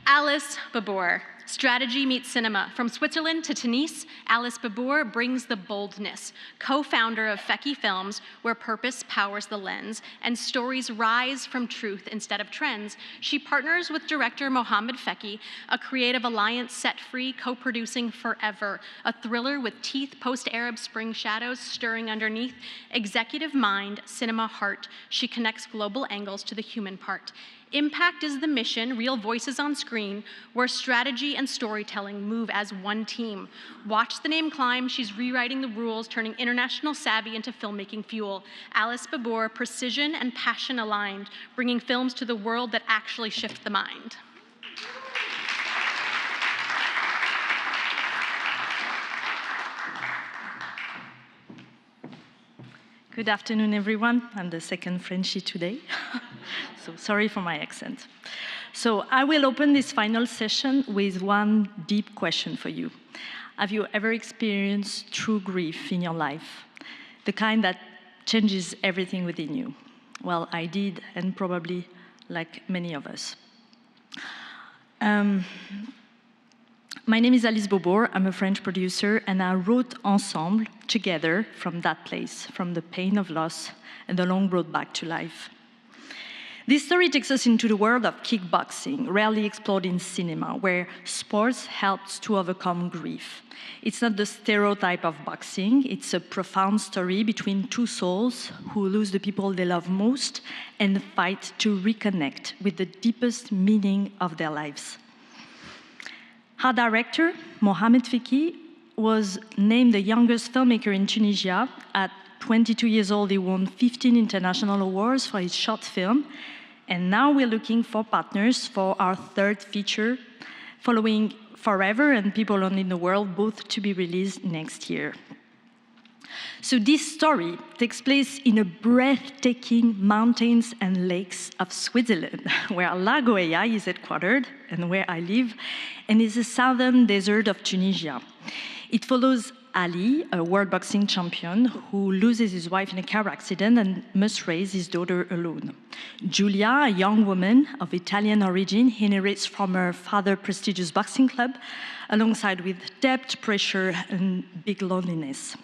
Alice Babor. Strategy meets cinema. From Switzerland to Tunis, Alice Babor brings the boldness. Co-founder of Tufekci Films, where purpose powers the lens and stories rise from truth instead of trends, she partners with director Mohamed Fekki, a creative alliance set free, co-producing Forever, a thriller with teeth post-Arab Spring shadows stirring underneath. Executive mind, cinema heart. She connects global angles to the human part. Impact is the mission, real voices on screen, where strategy and storytelling move as one team. Watch the name climb, she's rewriting the rules, turning international savvy into filmmaking fuel. Alice Babor, precision and passion aligned, bringing films to the world that actually shift the mind. Good afternoon, everyone. I'm the second Frenchie today, so sorry for my accent. So I will open this final session with one deep question for you. Have you ever experienced true grief in your life? The kind that changes everything within you? Well, I did, and probably like many of us. My name is Alice Babor. I'm a French producer, and I wrote Ensemble together from that place, from the pain of loss and the long road back to life. This story takes us into the world of kickboxing, rarely explored in cinema, where sports helps to overcome grief. It's not the stereotype of boxing. It's a profound story between two souls who lose the people they love most and fight to reconnect with the deepest meaning of their lives. Our director, Mohamed Fekki, was named the youngest filmmaker in Tunisia. At 22 years old, he won 15 international awards for his short film. And now we're looking for partners for our third feature, following Forever and People Only in the World, both to be released next year. So this story takes place in a breathtaking mountains and lakes of Switzerland, where Largo.ai is headquartered and where I live, and is the southern desert of Tunisia. It follows Ali, a world boxing champion who loses his wife in a car accident and must raise his daughter alone. Giulia, a young woman of Italian origin, inherits from her father's prestigious boxing club, alongside with debt, pressure, and big loneliness.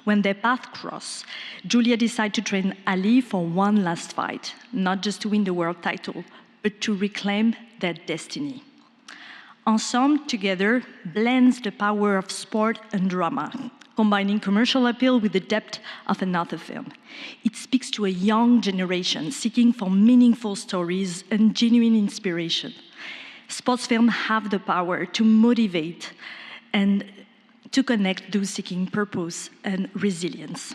When their paths cross, Giulia decides to train Ali for one last fight, not just to win the world title, but to reclaim their destiny. Ensemble, together, blends the power of sport and drama, combining commercial appeal with the depth of another film. It speaks to a young generation seeking for meaningful stories and genuine inspiration. Sports films have the power to motivate and to connect those seeking purpose and resilience.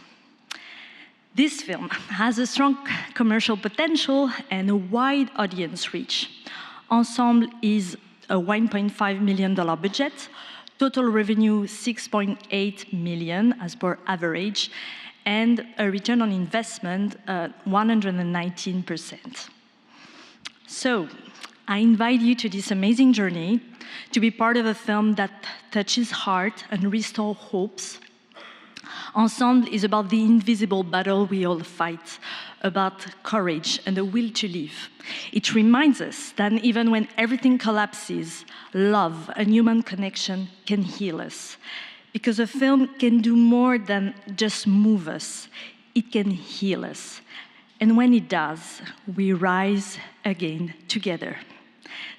This film has a strong commercial potential and a wide audience reach. Ensemble is a $1.5 million budget, total revenue $6.8 million as per average, and a return on investment 119%. So I invite you to this amazing journey to be part of a film that touches heart and restores hopes. Ensemble is about the invisible battle we all fight, about courage and the will to live. It reminds us that even when everything collapses, love and human connection can heal us. Because a film can do more than just move us. It can heal us. And when it does, we rise again together.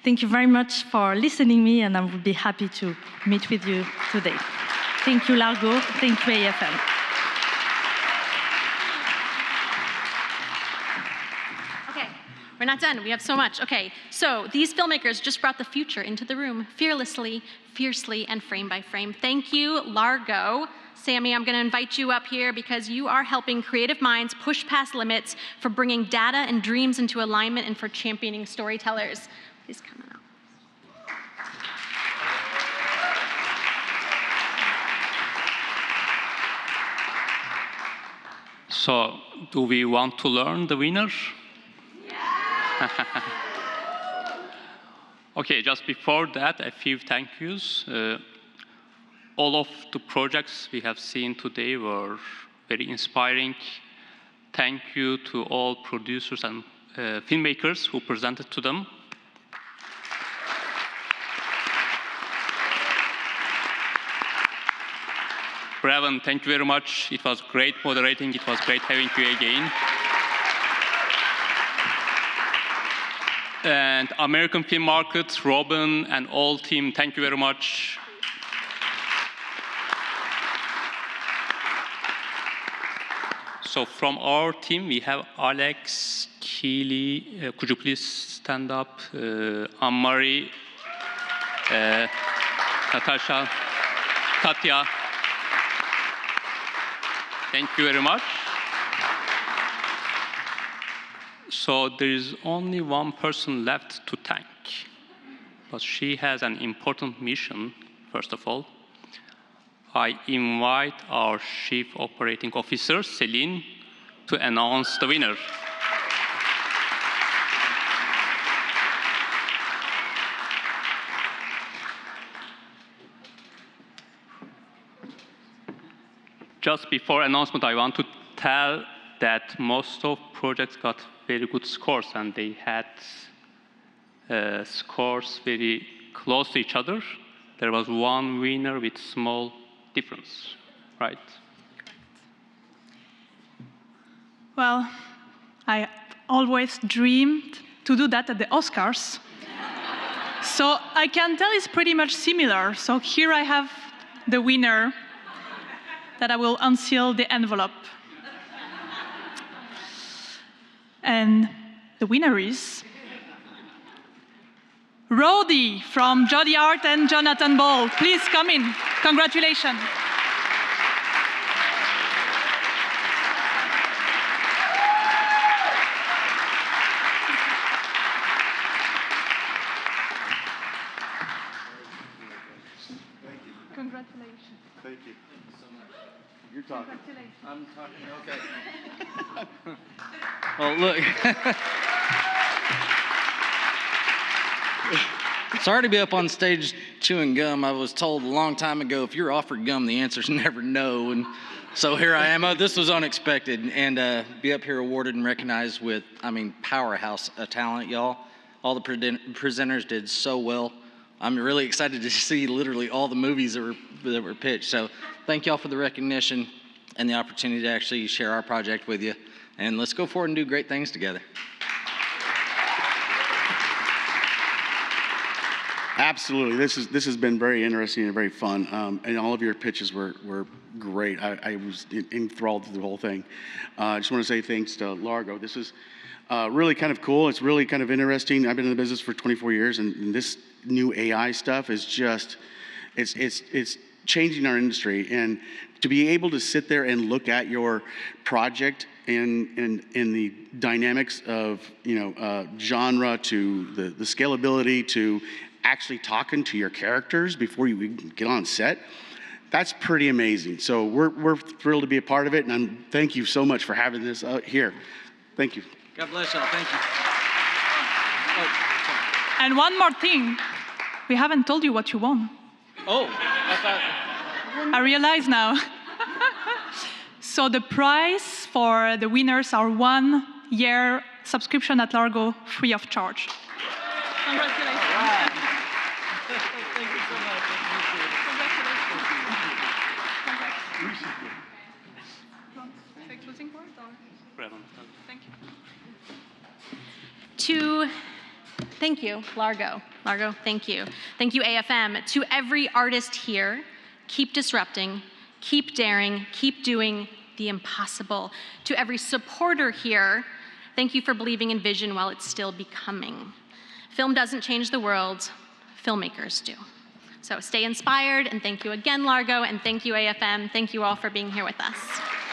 Thank you very much for listening to me, and I will be happy to meet with you today. Thank you, Largo. Thank you, AFM. We're not done. We have so much. Okay, so these filmmakers just brought the future into the room, fearlessly, fiercely, and frame by frame. Thank you, Largo. Sami, I'm going to invite you up here because you are helping creative minds push past limits for bringing data and dreams into alignment and for championing storytellers. Please come on out. So, do we want to learn the winners? Okay, just before that, a few thank yous. All of the projects we have seen today were very inspiring. Thank you to all producers and filmmakers who presented to them. Breven, thank you very much. It was great moderating. It was great having you again. And American Film Market, Robin, and all team, thank you very much. So from our team, we have Alex, Keely, could you please stand up? Anne-Marie, Natasha, Katya. Thank you very much. So there is only one person left to thank, but she has an important mission, first of all. I invite our Chief Operating Officer, Celine, to announce the winner. Just before announcement, I want to tell that most of projects got very good scores, and they had scores very close to each other. There was one winner with small difference, right? Well, I always dreamed to do that at the Oscars. So I can tell it's pretty much similar. So here I have the winner that I will unseal the envelope. And the winner is Rody from Jody, Hart, and Jonathan Ball. Please come in. Congratulations. Congratulations. Thank you so much. You're talking. I'm talking, okay. Well, look. Sorry to be up on stage chewing gum. I was told a long time ago, if you're offered gum, the answer's never no. And so here I am. This was unexpected. And be up here awarded and recognized with, powerhouse talent, y'all. All the presenters did so well. I'm really excited to see literally all the movies that were pitched. So thank y'all for the recognition and the opportunity to actually share our project with you. And let's go forward and do great things together. Absolutely. This has been very interesting and very fun. And all of your pitches were great. I was enthralled through the whole thing. I just want to say thanks to Largo. This is really kind of cool. It's really kind of interesting. I've been in the business for 24 years, and this new AI stuff is just, it's changing our industry. And to be able to sit there and look at your project in the dynamics of genre to the scalability to actually talking to your characters before you get on set, that's pretty amazing. So we're thrilled to be a part of it, and thank you so much for having this out here. Thank you. God bless y'all. Thank you. And one more thing, we haven't told you what you won. Oh, I realize now. So the prize for the winners are 1 year subscription at Largo, free of charge. Congratulations. Wow. Thank you so much. Thank you, Largo. Largo, thank you. Thank you, AFM. To every artist here, keep disrupting, keep daring, keep doing the impossible. To every supporter here, Thank you for believing in vision while it's still becoming. Film doesn't change the world, filmmakers do. So stay inspired, and thank you again, Largo, and thank you, AFM. Thank you all for being here with us.